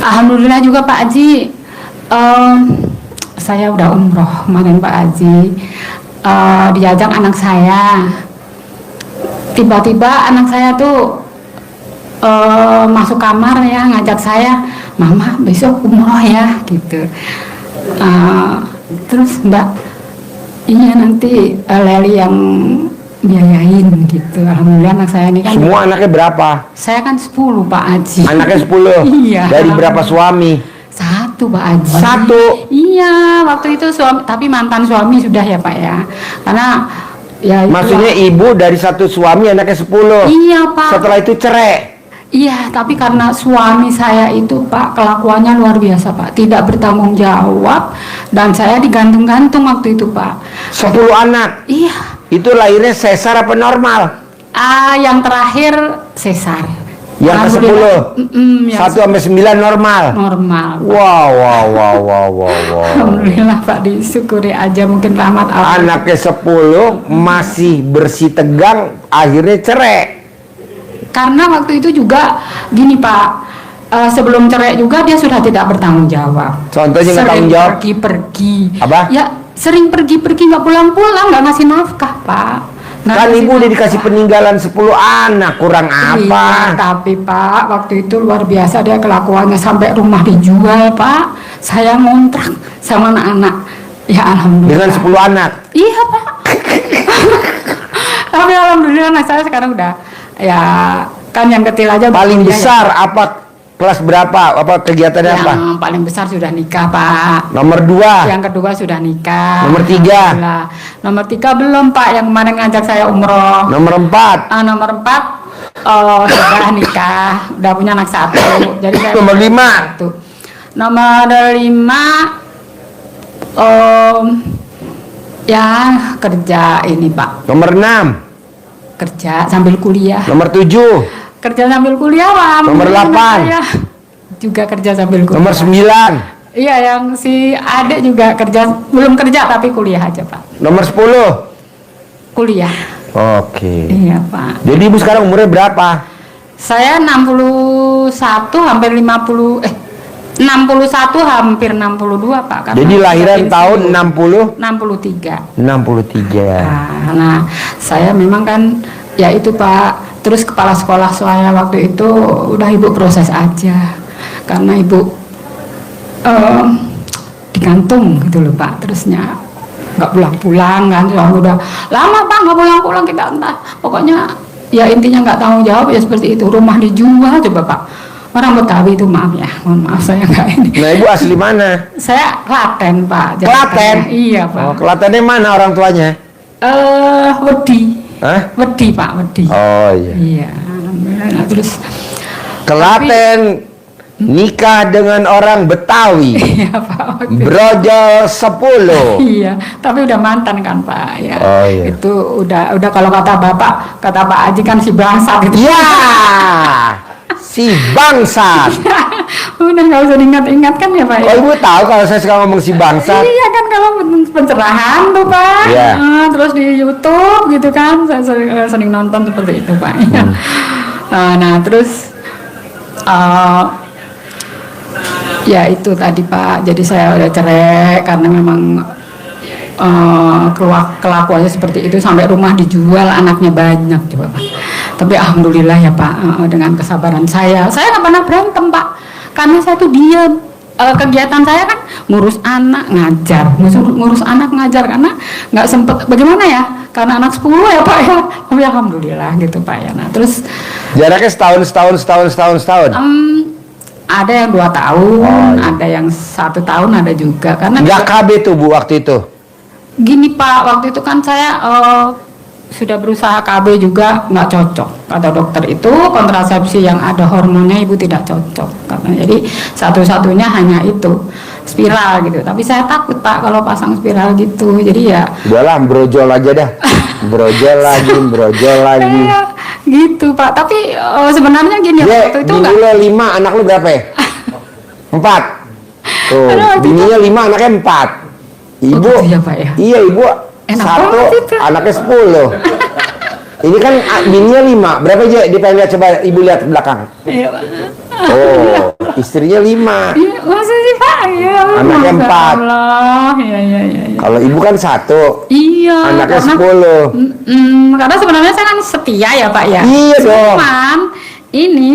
Alhamdulillah juga Pak Haji. Saya udah umroh kemarin Pak Haji. Diajak anak saya. Tiba-tiba anak saya tuh masuk kamar ya, ngajak saya, Mama besok umroh ya gitu. Terus Mbak, iya nanti Leli yang biayain gitu. Alhamdulillah anak saya ini kan. Semua anaknya berapa? Saya kan 10 Pak Haji. Anaknya 10? Iya. Dari berapa suami? 1 Pak Haji. 1? Iya, waktu itu suami, tapi mantan suami sudah ya Pak ya. Karena ya maksudnya ibu dari 1 suami anaknya 10? Iya Pak. Setelah itu cerai? Iya, tapi karena suami saya itu Pak kelakuannya luar biasa Pak, tidak bertanggung jawab, dan saya digantung-gantung waktu itu Pak. 10 anak? Iya. Itu lahirnya sesar apa normal? Yang terakhir sesar. Yang ke-10? 1 sampai 9 normal? Normal Pak. Wow. Alhamdulillah Pak, disyukuri aja, mungkin rahmat Allah. Anaknya 10 masih bersih tegang, akhirnya cerai. Karena waktu itu juga gini Pak, sebelum cerai juga dia sudah tidak bertanggung jawab. Contohnya nggak tanggung jawab? Pergi-pergi. Apa? Ya sering pergi-pergi, nggak pulang-pulang, nggak ngasih nafkah Pak. Kan ibu udah dikasih peninggalan 10 anak, kurang apa? Iya, tapi Pak waktu itu luar biasa dia kelakuannya, sampai rumah dijual Pak. Saya ngontrak sama anak-anak. Ya alhamdulillah. Dengan 10 anak? Iya Pak. Tapi alhamdulillah anak saya sekarang udah, ya kan yang kecil aja. Paling besar ya. apa? Kelas berapa? Apa kegiatannya apa? Yang paling besar sudah nikah Pak. Nomor 2? Yang kedua sudah nikah. Nomor 3? Nomor 3 belum Pak, yang kemarin ngajak saya umroh. Nomor 4? Nomor 4 sudah nikah, udah punya anak 1. Jadi saya nomor 5? Nomor 5 ya kerja ini Pak. Nomor 6? Kerja sambil kuliah. Nomor 7? Kerja sambil kuliah Pak. Nomor 8? Juga kerja sambil kuliah. Nomor 9? Iya, yang si adik juga kerja, belum kerja tapi kuliah aja Pak. Nomor 10? Kuliah. Oke. Iya Pak. Jadi ibu sekarang umurnya berapa? Saya 61 hampir 50, 61 hampir 62 Pak. Karena jadi lahiran tahun 63. 63. Nah, saya memang kan ya itu Pak. Terus kepala sekolah saya waktu itu udah ibu proses aja, karena ibu digantung gitu loh Pak. Terusnya nggak pulang-pulang kan, udah lama Pak nggak pulang-pulang, kita entah pokoknya ya intinya nggak tanggung jawab ya seperti itu. Rumah dijual coba Pak, orang Betawi itu, maaf ya, mohon maaf saya nggak ini. Nah ibu asli mana? Saya Klaten Pak. Klaten? Iya Pak. Oh, Klatennya mana orang tuanya? Wedi. Hah? Wedi Pak, Wedi. Oh iya. Iya, alhamdulillah. Nah, terus Klaten nikah dengan orang Betawi. iya Pak. Brojol 10. Iya, tapi udah mantan kan Pak ya. Oh, iya. Itu udah kalau kata Pak Haji kan si bangsat gitu. Ya, si bangsat. Udah nggak usah diingat-ingat kan ya Pak ya. Oh ibu tahu kalau saya suka ngomong si bangsat? Iya kan, kalau pencerahan tuh Pak. Iya. Terus di YouTube gitu kan, saya sering nonton seperti itu Pak. Nah terus ya itu tadi Pak. Jadi saya udah cerai karena memang kelakuannya seperti itu, sampai rumah dijual, anaknya banyak coba Pak. Tapi alhamdulillah ya Pak, dengan kesabaran saya nggak pernah berantem Pak, karena saya tuh diam. Kegiatan saya kan ngurus anak ngajar, ngurus anak ngajar, karena nggak sempet bagaimana ya, karena anak 10 ya Pak ya. Tapi alhamdulillah gitu Pak ya. Nah terus jaraknya setahun. ada yang 2 tahun, ada yang 1 tahun, ada juga karena nggak KB tuh Bu waktu itu? Gini Pak, waktu itu kan saya sudah berusaha KB juga, nggak cocok. Kata dokter itu kontrasepsi yang ada hormonnya ibu tidak cocok. Katanya. Jadi satu-satunya hanya itu spiral gitu. Tapi saya takut Pak kalau pasang spiral gitu. Jadi ya. Udahlah, brojol aja dah. Brojol lagi. Gitu Pak. Tapi sebenarnya gini waktu itu bini lo 5, anak lu berapa ya? 4. Tuh, bininya 5, anaknya 4. Ibu, gitu ya, Pak, ya? Iya ibu. Enak 1, anaknya 10. Ini kan bininya 5. Berapa aja? Coba ibu lihat ke belakang. Iya Pak. Oh, istrinya 5. Iya, masa sih Pak? Iya. Anaknya Masya 4. Allah. Iya, iya, iya. Iya. Kalau ibu kan 1. Iya. Anaknya karena, 10. Karena sebenarnya saya kan setia ya Pak ya. Iya dong. Cuman ini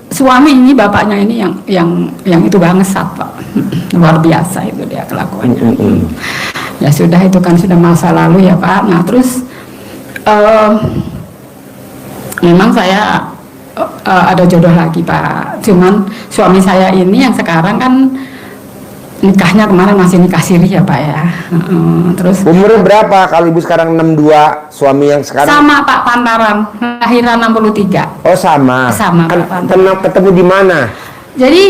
suami ini bapaknya ini yang itu bangsat Pak. Luar biasa itu dia kelakuannya. Ya sudah, itu kan sudah masa lalu ya Pak. Nah terus memang saya ada jodoh lagi Pak. Cuman suami saya ini yang sekarang kan nikahnya kemarin masih nikah siri ya Pak ya. Terus Umurnya berapa? Kalau ibu sekarang 62, suami yang sekarang? sama Pak Pantaran, lahiran 63. Oh sama. Sama, Kan Pak. pernah ketemu di mana? Jadi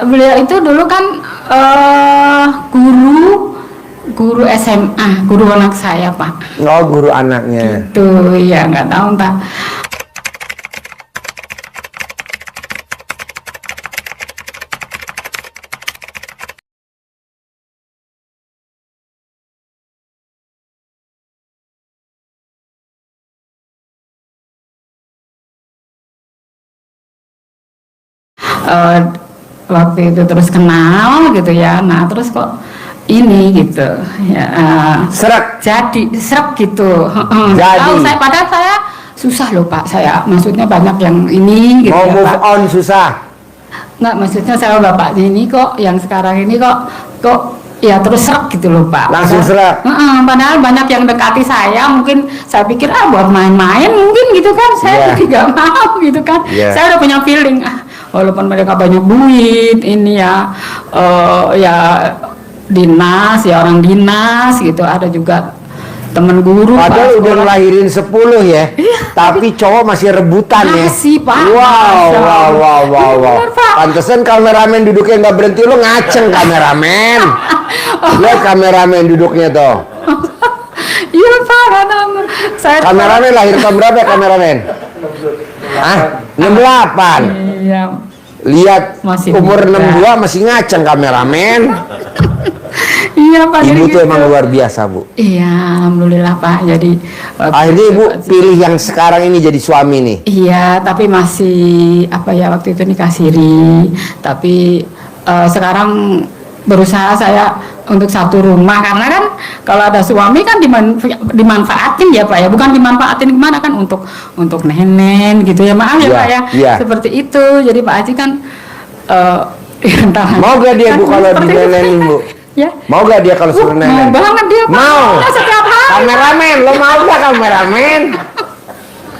beliau itu dulu kan guru SMA, guru anak saya Pak. Oh, guru anaknya. Tuh ya nggak tahu entah. Waktu itu terus kenal gitu ya. Nah terus kok ini gitu ya, Serak. jadi serak gitu. Jadi. Tahu saya, padahal saya susah loh Pak, saya maksudnya banyak yang ini gitu Mau ya move Pak. on susah. Nggak, maksudnya saya bapak ini kok yang sekarang ini kok ya terus serak gitu loh Pak. Langsung serak. Padahal banyak yang dekati saya, mungkin saya pikir buat main-main mungkin gitu kan, saya Yeah. juga mau gitu kan. Yeah. Saya udah punya feeling walaupun mereka banyak duit ini ya, ya dinas ya, orang dinas gitu, ada juga temen guru Padahal Pak, udah sekolah. ngelahirin 10 ya. Iya, Tapi cowok masih rebutan ya. Masih, Pak. Wow, Masya wow, Allah. wow, wow, wow. Bener, Pak. Pantesan kameramen duduknya nggak berhenti, lu ngaceng kameramen. Lihat kameramen duduknya tuh. Iya Pak, karena saya Kameramen lahir tahun berapa ya kameramen? Hah? 68. Iya. Lihat Masih umur muda. 62 masih ngaceng kameramen. Iya Pak. Ibu jadi tuh gitu. emang luar biasa, Bu. Iya, alhamdulillah Pak. Jadi Akhirnya Ibu pilih yang sekarang ini jadi suami nih. iya, tapi masih apa ya, waktu itu nikah siri. Tapi sekarang berusaha saya untuk satu rumah, karena kan kalau ada suami kan dimanfaatin ya Pak ya, bukan dimanfaatin gimana kan, untuk nenek gitu ya, maaf ya Iya, Pak ya, iya. seperti itu. Jadi Pak Haji kan Mau gak dia Bu kalau Seperti itu. dinenenin Bu? Ya. Mau gak dia kalau suruh Mau nenen? banget dia Pak. Mau. Setiap hari. Kameramen, lo mau gak kameramen?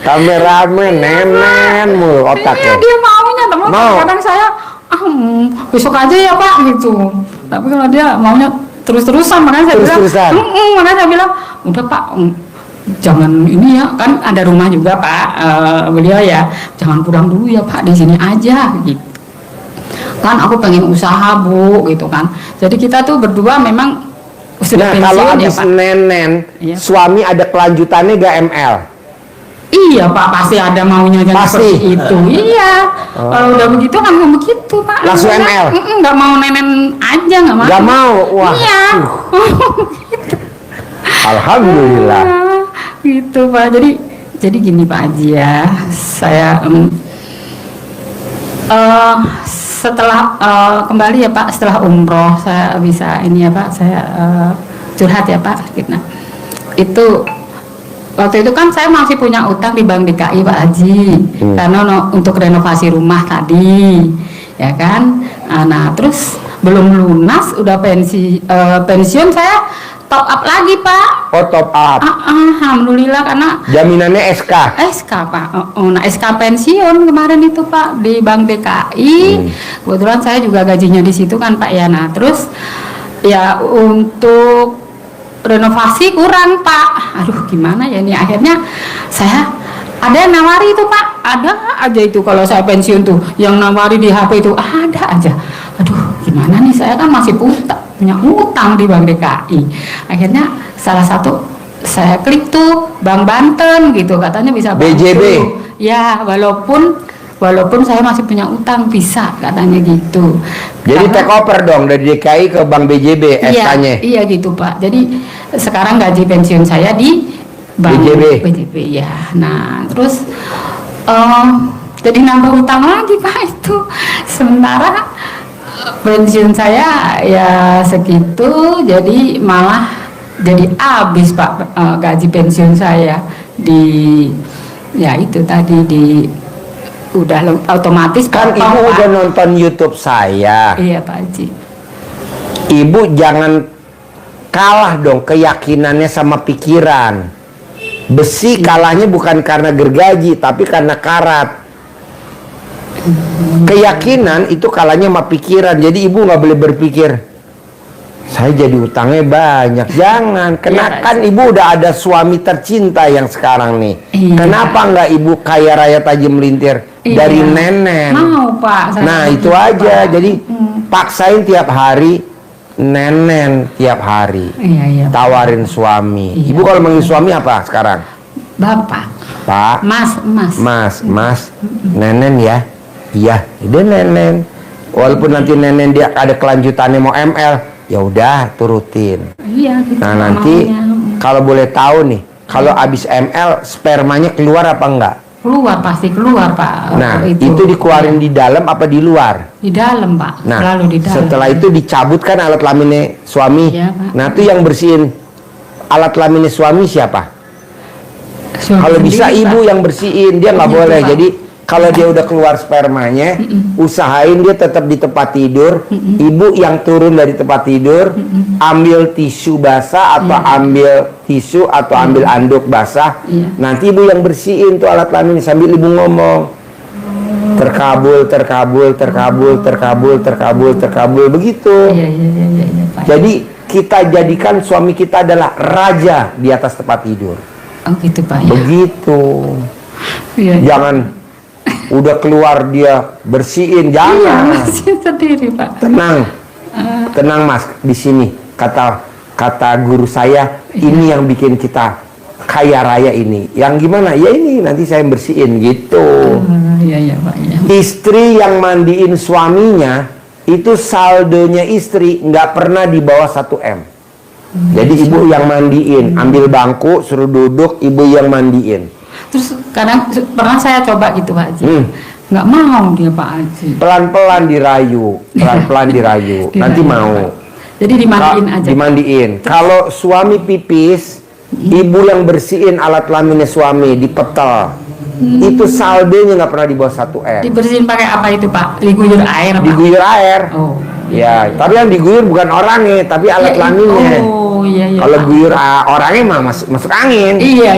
Kameramen, nenen mulu Iya, otaknya. dia maunya, teman. Mau. Kadang saya besok aja ya Pak gitu. Tapi kalau dia maunya terus-terusan, makanya saya Terus-terusan. bilang, makanya saya bilang, udah Pak, jangan ini ya, kan ada rumah juga Pak, beliau ya, jangan pulang dulu ya Pak, di sini aja gitu. Kan aku pengen usaha Bu gitu kan. Jadi kita tuh berdua memang sudah Nah kalau pensiun ya habis Pak. nenen, Iya. suami ada kelanjutannya gak ML? Iya Pak, pasti ada maunya yang Pasti. seperti itu. Iya. Kalau udah begitu kan nggak begitu Pak. Langsung Nggak, ML? nggak mau nenen aja, nggak mau. Gak mau? Wah. Iya. Alhamdulillah. Gitu Pak. Jadi gini Pak Haji ya, saya setelah kembali ya Pak, setelah umroh saya bisa ini ya Pak, saya curhat ya Pak. Nah, itu waktu itu kan saya masih punya utang di Bank DKI Pak Haji, karena untuk renovasi rumah tadi, ya kan. Nah terus belum lunas, udah pensiun saya top up lagi Pak. Oh top up. Alhamdulillah, karena Jaminannya SK. SK Pak. Nah SK pensiun kemarin itu Pak di Bank DKI. Kebetulan saya juga gajinya di situ kan Pak ya. Nah terus ya untuk renovasi kurang Pak. Aduh gimana ya ini, akhirnya saya ada yang nawari itu Pak, ada aja itu kalau saya pensiun tuh yang nawari di HP itu ada aja. Aduh gimana nih, saya kan masih punya utang di Bank DKI. Akhirnya salah satu saya klik tuh Bank Banten gitu, katanya bisa bantu. BJB. Ya walaupun saya masih punya utang bisa katanya gitu. Jadi Karena- take over dong dari DKI ke Bank BJB SK-nya. Iya gitu Pak. Jadi sekarang gaji pensiun saya di Bank BJB. BJB ya. Nah terus jadi nambah utang lagi Pak itu. Sementara pensiun saya ya segitu, jadi malah jadi habis Pak gaji pensiun saya di ya itu tadi di udah otomatis kan potong, Ibu Pak. udah nonton YouTube saya. Iya Pak Haji. Ibu jangan kalah dong keyakinannya sama pikiran. Besi kalahnya bukan karena gergaji, tapi karena karat. Keyakinan itu kalahnya sama pikiran. Jadi ibu nggak boleh berpikir saya jadi utangnya banyak. Jangan, karena kan ibu udah ada suami tercinta yang sekarang nih. Iya. Kenapa nggak ibu kaya raya tajam melintir dari nenek? Mau Pak. Nah itu aja. Jadi paksain tiap hari nenen tiap hari. Iya. Tawarin suami. Iya. Ibu kalau manggil suami apa sekarang? Bapak. Pak. Mas. Nenen ya. Iya, dia nenen. Walaupun nanti nenen dia ada kelanjutannya mau ML, ya udah turutin. Iya. Gitu, Nah nanti maunya. kalau boleh tahu nih, kalau abis ML spermanya keluar apa enggak? Keluar, pasti keluar Pak. Nah itu dikeluarin di dalam apa di luar? Di dalam Pak. Nah Selalu di dalam. setelah itu dicabut kan alat kelaminnya suami. Iya, Pak. Nah itu yang bersihin alat kelaminnya suami siapa? Suami Kalau bisa sendiri, ibu Pak. yang bersihin, dia nggak Gitu, boleh. Pak. Jadi kalau dia udah keluar spermanya, usahain dia tetap di tempat tidur. Ibu yang turun dari tempat tidur, ambil tisu basah atau ambil tisu atau ambil anduk basah. Iya. Nanti ibu yang bersihin tuh alat kelamin sambil ibu ngomong, terkabul begitu. Iya, Pak. Jadi kita jadikan suami kita adalah raja di atas tempat tidur. Oh gitu Pak. Ya. Begitu. Iya. Jangan udah keluar dia bersihin, Iya, jangan. masih sendiri Pak. Tenang Mas, di sini kata guru saya, ini yang bikin kita kaya raya ini. Yang gimana? Ya ini nanti saya bersihin gitu. Iya Pak. Ya. Istri yang mandiin suaminya itu saldonya istri nggak pernah di bawah 1 M. Jadi ibu yang mandiin, ambil bangku suruh duduk, ibu yang mandiin. Terus kadang pernah saya coba gitu Pak Haji. Nggak mau dia Pak Haji. Pelan-pelan dirayu, nanti mau. Jadi dimandiin aja. Dimandiin. Kalau suami pipis, ibu yang bersihin alat kelaminnya suami, dipetel. Itu saldonya nggak pernah di bawah 1 M. Dibersihin pakai apa itu Pak? Diguyur air Pak? Diguyur air. Oh. Ya, tapi yang diguyur bukan orangnya, tapi alat kelaminnya. Oh iya. Kalau Pak. guyur orangnya mah masuk angin. Iya.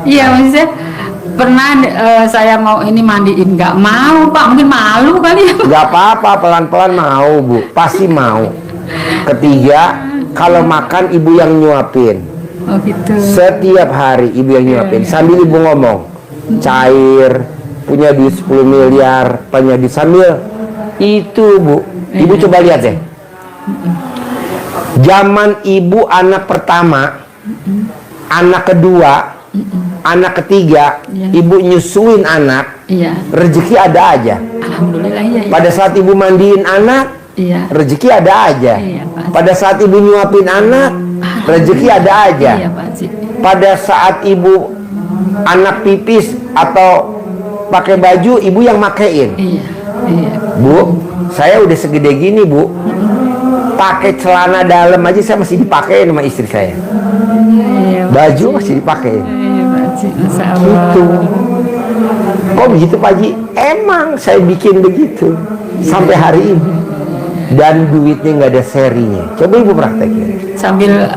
Iya maksudnya pernah saya mau ini mandiin nggak mau Pak, mungkin malu kali ya. Nggak apa-apa, pelan-pelan mau Bu, pasti mau. Ketiga, kalau makan ibu yang nyuapin. Oh gitu. Setiap hari ibu yang nyuapin, sambil ibu ngomong, cair, punya duit 10 miliar, punya duit, sambil itu Bu. Ibu coba lihat deh. Zaman ibu anak pertama, anak kedua, anak ketiga, ibu nyusuin anak, rezeki ada aja. Alhamdulillah iya. Pada saat ibu mandiin anak, rezeki ada aja. Pada saat ibu nyuapin anak, rezeki ada aja. Pada saat ibu anak pipis atau pakai baju, ibu yang makein. Bu, saya udah segede gini Bu, pakai celana dalam aja saya masih dipakein sama istri saya. Baju masih dipakein. Gitu. Kok begitu Pak Haji? Emang saya bikin begitu sampai hari ini. Dan duitnya nggak ada serinya. Coba ibu praktekin. Sambil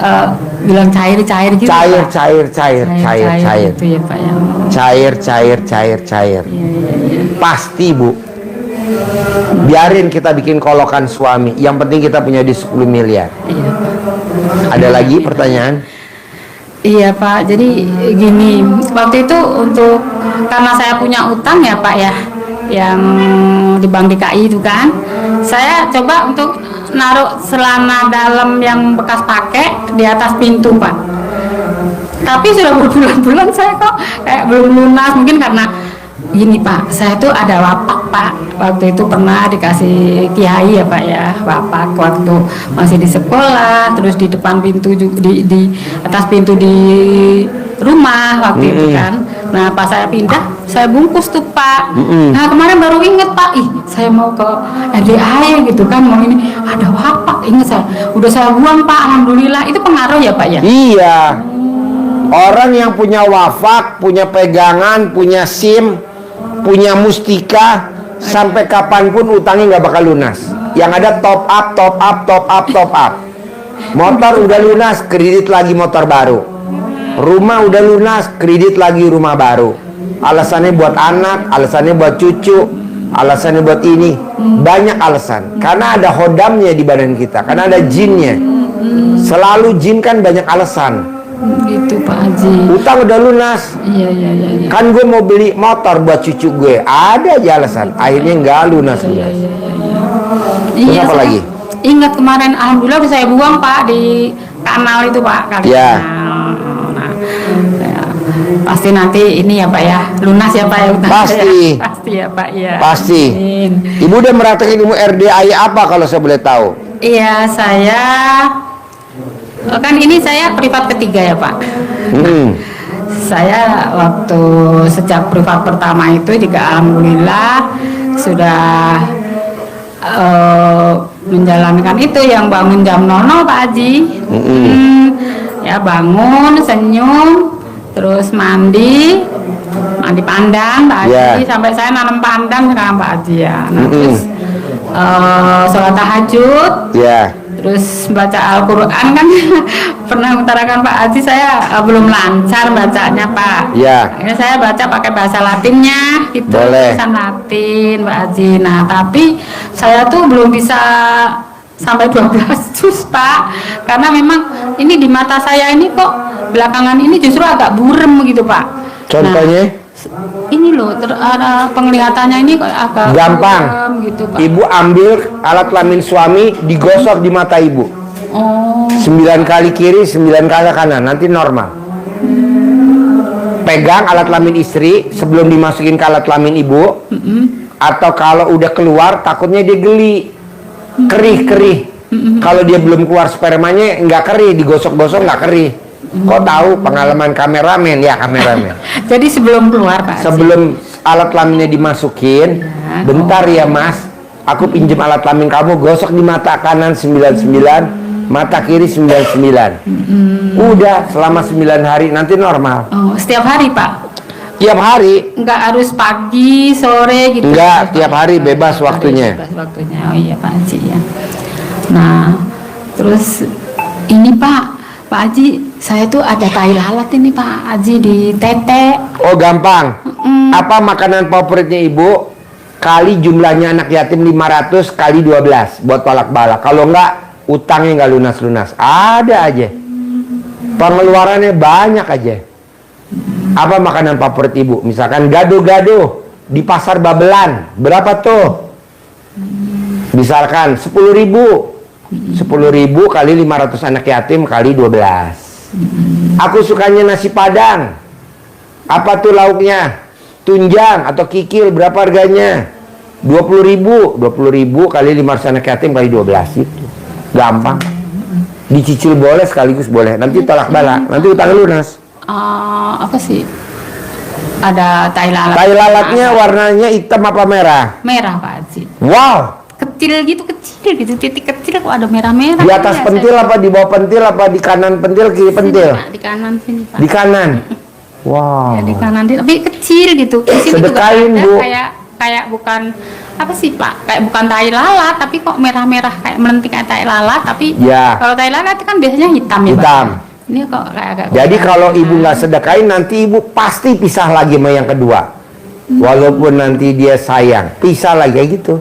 bilang cair gitu. Cair. Gitu ya Pak ya. Cair. Pasti Bu. Biarin kita bikin kolokan suami. Yang penting kita punya di 10 miliar. Iya Pak. Ada lagi pertanyaan? Iya Pak, jadi gini, waktu itu karena saya punya utang ya Pak ya, yang di Bank DKI itu kan, saya coba untuk naruh celana dalam yang bekas pakai di atas pintu Pak. Tapi sudah berbulan-bulan saya kok kayak belum lunas, mungkin karena gini Pak, saya tuh ada wapak Pak. Waktu itu pernah dikasih kiai ya Pak ya, wapak waktu masih di sekolah, terus di depan pintu juga, di atas pintu rumah waktu itu kan. Nah pas saya pindah, saya bungkus tuh Pak. Nah kemarin baru inget Pak, saya mau ke RDA gitu kan, mau ini ada wapak, inget saya, udah saya buang Pak, alhamdulillah. Itu pengaruh ya Pak ya? Iya. Orang yang punya wafak, punya pegangan, punya SIM, punya mustika, sampai kapanpun utangnya nggak bakal lunas. Yang ada top up, top up, top up, top up. Motor udah lunas, kredit lagi motor baru. Rumah udah lunas, kredit lagi rumah baru. Alasannya buat anak, alasannya buat cucu, alasannya buat ini. Banyak alasan. Karena ada hodamnya di badan kita, karena ada jinnya. Selalu jin kan banyak alasan. Gitu Pak Haji. Utang udah lunas. Iya. Kan gue mau beli motor buat cucu gue, ada aja alasan. Akhirnya nggak lunas. Iya. Apa lagi? Ingat kemarin, alhamdulillah udah saya buang Pak di kanal itu Pak, kali ya. Nah, ya, pasti nanti ini ya Pak ya, lunas ya Pak ya utang. Pasti. Ya. Pasti ya Pak ya. Pasti. Ibu udah meratakan ilmu RDI apa kalau saya boleh tahu? Iya, saya kan ini saya privat ketiga ya Pak. Saya waktu sejak privat pertama itu juga alhamdulillah sudah menjalankan itu, yang bangun jam 00 Pak Haji. Ya bangun, senyum, terus mandi pandang Pak Haji, sampai saya nanam pandan sekarang Pak Haji ya. Nah, terus sholat tahajud, terus baca Al-Quran kan pernah mengutarakan Pak Haji, saya belum lancar bacanya Pak. Ini saya baca pakai bahasa Latinnya gitu, tulisan Latin Pak Haji. Nah tapi saya tuh belum bisa sampai 12 juz Pak, karena memang ini di mata saya ini kok belakangan ini justru agak burem gitu Pak. Contohnya? Ini loh, ada penglihatannya ini kok agak gampang gitu Pak. Ibu ambil alat kelamin suami, digosok di mata ibu. 9 kali kiri, 9 kali kanan, nanti normal. Pegang alat kelamin istri sebelum dimasukin ke alat kelamin ibu. Atau kalau udah keluar takutnya dia geli, kerih. Kalau dia belum keluar spermanya nggak kerih, digosok-gosok nggak kerih. Kok tahu? Pengalaman kameramen ya, kameramen. Jadi sebelum keluar Pak, sebelum alat kelaminnya dimasukin, bentar ya Mas, aku pinjem alat kelamin kamu, gosok di mata kanan 99, mata kiri 99. Udah selama 9 hari, nanti normal. Setiap hari Pak? Tiap hari. Enggak harus pagi, sore gitu? Enggak, tiap hari bebas waktunya. Bebas waktunya, oh iya Pak Haji ya. Nah, terus ini Pak Haji, saya tuh ada tai lalat ini Pak Haji di tete. Oh gampang. Apa makanan favoritnya ibu? Kali jumlahnya anak yatim 500 kali 12 buat tolak bala. Kalau enggak, utangnya enggak lunas-lunas. Ada aja. Pengeluarannya banyak aja. Apa makanan favorit ibu? Misalkan gado-gado di pasar Babelan, berapa tuh? Misalkan 10.000. 10.000 kali 500 anak yatim kali 12. Aku sukanya nasi padang. Apa tuh lauknya? Tunjang atau kikil, berapa harganya? 20.000. 20.000 kali 500 anak yatim kali 12 itu. Gampang. Dicicil boleh, sekaligus boleh. Nanti tolak bala, nanti utang lunas. Apa sih? Ada tai lalat. Tai lalatnya warnanya hitam apa merah? Merah Pak Haji. Wow. Kecil gitu, titik kecil kok ada merah-merah. Di atas pentil apa di bawah pentil apa di kanan pentil kiri pentil? Sini, Pak, di kanan sini Pak. Di kanan. Wow. Ya, di kanan, tapi kecil gitu. Di sini sedekain Bu. Kayak bukan apa sih Pak? Kayak bukan tai lalat, tapi kok merah-merah kayak melentik kayak tai lalat, tapi kalau tai lalat kan biasanya hitam ya Pak. Hitam. Ini kok kayak agak. Jadi kalau ibu nggak sedekain, nanti ibu pasti pisah lagi sama yang kedua. Walaupun nanti dia sayang, pisah lagi kayak gitu.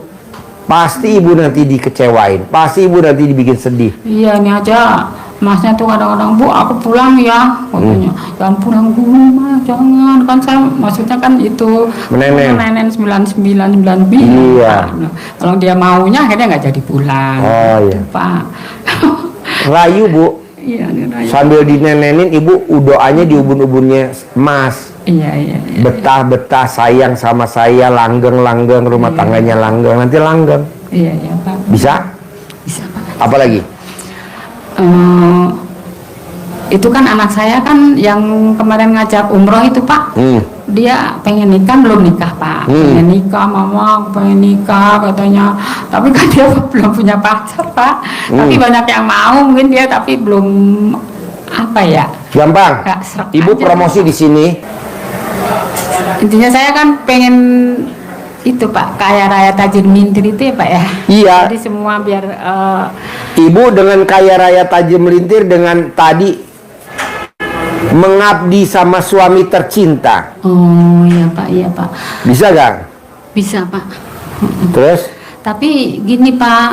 Pasti ibu nanti dikecewain, pasti ibu nanti dibikin sedih. Iya, ini aja masnya tuh kadang-kadang, Bu aku pulang ya, katanya. Jangan pulang dulu Mas, jangan, kan saya maksudnya kan itu nenen 99 Iya. Nah, kalau dia maunya akhirnya nggak jadi pulang. Oh iya Pak. Rayu Bu. Iya, rayu. Sambil dinenenin ibu doanya di ubun-ubunnya Mas. Iya. Betah-betah sayang sama saya, langgeng-langgeng, rumah tangganya langgeng, nanti langgeng. Iya Pak. Bisa? Bisa Pak. Apalagi? itu kan anak saya kan yang kemarin ngajak umroh itu Pak, dia pengen nikah, belum nikah Pak, pengen nikah, mama pengen nikah katanya, tapi kan dia belum punya pacar Pak, tapi banyak yang mau mungkin dia, tapi belum apa ya, gampang. Ibu aja, promosi Pak. Di sini. Intinya saya kan pengen itu Pak, kaya raya tajir melintir itu ya Pak ya. Iya. Jadi semua biar Ibu dengan kaya raya tajir melintir dengan tadi mengabdi sama suami tercinta. oh iya Pak, iya Pak. Bisa gak? Bisa Pak. Terus? Tapi gini Pak,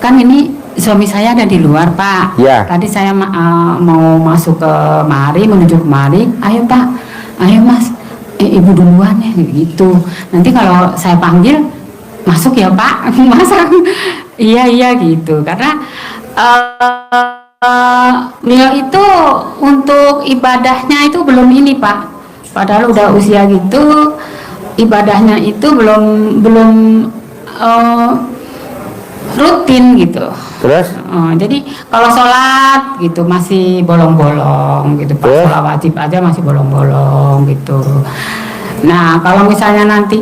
kan ini suami saya ada di luar Pak. Ya. Tadi saya mau masuk ke mari, menuju ke mari. Ayo Pak, ayo Mas, Ibu duluan ya gitu. Nanti kalau saya panggil masuk ya Pak. Masa iya gitu. Karena beliau itu untuk ibadahnya itu belum ini Pak. Padahal udah usia gitu, ibadahnya itu belum rutin gitu. Terus? Jadi kalau sholat gitu masih bolong-bolong gitu Pak. Sholat wajib aja masih bolong-bolong gitu. Nah kalau misalnya nanti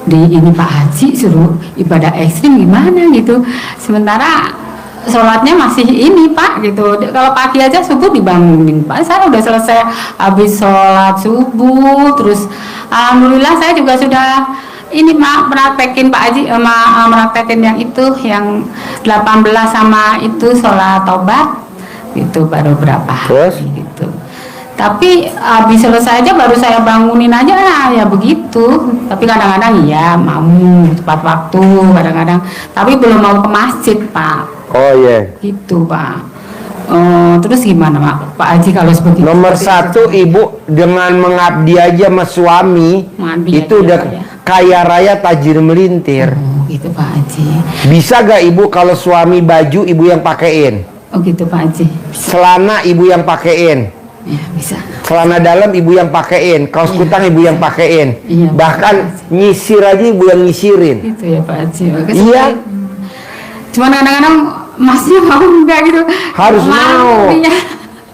di ini Pak Haji suruh ibadah ekstrim gimana gitu. Sementara sholatnya masih ini Pak gitu. Kalau pagi aja subuh dibangunin Pak, saya udah selesai habis sholat subuh, terus alhamdulillah saya juga sudah ini Mak praktekin Pak Haji praktekin yang itu yang 18 sama itu sholat tobat itu baru berapa hari gitu. Tapi habis selesai aja baru saya bangunin aja ya begitu. Tapi kadang-kadang ya mau tepat waktu kadang-kadang, tapi belum mau ke masjid Pak. Oh iya. Gitu Pak. Terus gimana Pak Haji kalau seperti Nomor satu itu? Ibu dengan mengabdi aja sama suami itu udah ya. Kaya raya tajir melintir. Gitu Pak Haji. Bisa gak ibu kalau suami baju ibu yang pakein? Oh gitu Pak Haji. Celana ibu yang pakein? Ya bisa. Celana dalam ibu yang pakein, kaos kutang ibu yang pakein. Iya, bahkan nyisir aja ibu yang nyisirin. Itu ya Pak Haji. Iya. Cuman kadang-kadang masih mau enggak gitu. Harus mau. Iya.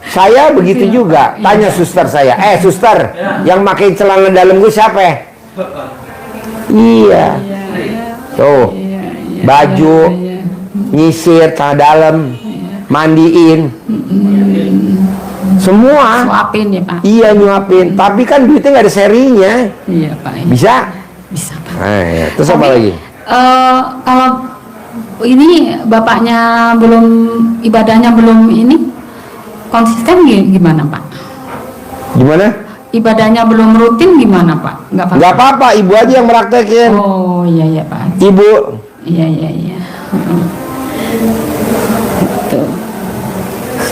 Saya begitu juga. Tanya suster saya. Suster, yang pakai celana dalam gue siapa? Iya. Tuh. Baju, nyisir, celana dalam, mandiin. Semua. Suapin ya Pak. Iya nyuapin. Tapi kan duitnya nggak ada serinya. Iya Pak. Bisa? Bisa Pak. Ya. Terus apa lagi? Kalau ini bapaknya belum ibadahnya belum ini konsisten gimana Pak? Gimana? Ibadahnya belum rutin gimana Pak? Nggak apa-apa, ibu aja yang praktekin. Oh iya Pak. Ibu. Iya. Gitu.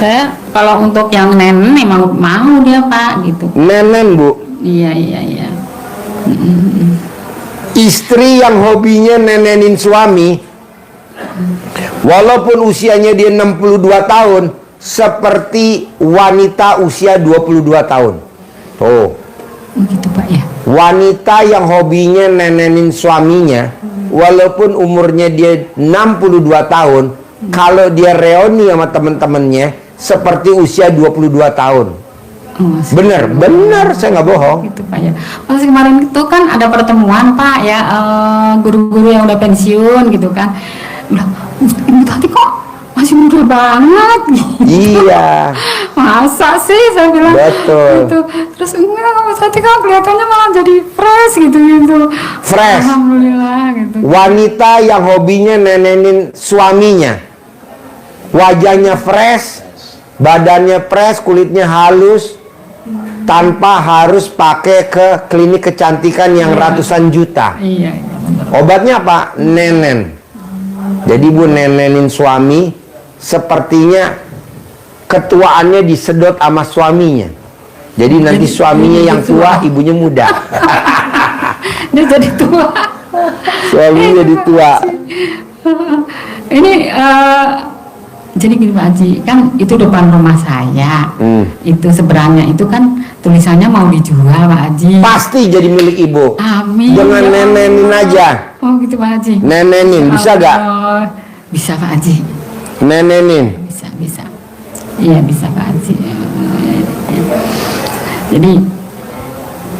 Saya kalau untuk yang nenen memang mau dia Pak gitu. Nenen Bu. Iya. Istri yang hobinya nenenin suami, walaupun usianya dia 62 tahun, seperti wanita usia 22 tahun. Tuh. Gitu Pak ya. Wanita yang hobinya nenenin suaminya, walaupun umurnya dia 62 tahun, kalau dia reuni sama temen-temennya, seperti usia 22 tahun. Bener, saya nggak bohong. Gitu Pak ya. Pas kemarin itu kan ada pertemuan Pak ya, guru-guru yang udah pensiun gitu kan. Bilang, Ibu Tati kok masih muda banget gitu. Iya. Masa sih saya bilang. Betul. Gitu. Terus enggak, Ibu Tati kok kelihatannya malah jadi fresh gitu. Fresh. Alhamdulillah gitu. Wanita yang hobinya nenenin suaminya, wajahnya fresh, badannya fresh, kulitnya halus, tanpa harus pakai ke klinik kecantikan yang ratusan juta. Iya. Obatnya apa? Nenen. Jadi Bu nenenin suami, sepertinya ketuaannya disedot sama suaminya. Jadi nanti suaminya yang tua, ibunya muda. Dia jadi tua. Suaminya jadi tua. Ini jadi gini Pak Haji, kan itu depan rumah saya. Itu seberangnya itu kan tulisannya mau dijual Pak Haji. Pasti jadi milik ibu. Amin. Jangan nenenin aja. Oh gitu Pak Haji. Nenenin bisa gak? Bisa Pak Haji. Nenenin. Bisa. Iya bisa Pak Haji. Jadi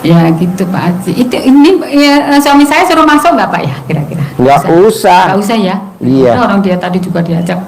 ya gitu Pak Haji. Itu ini ya, suami saya suruh masuk nggak Pak ya kira-kira? Nggak usah. Nggak usah ya. Iya. Orang dia tadi juga diajak.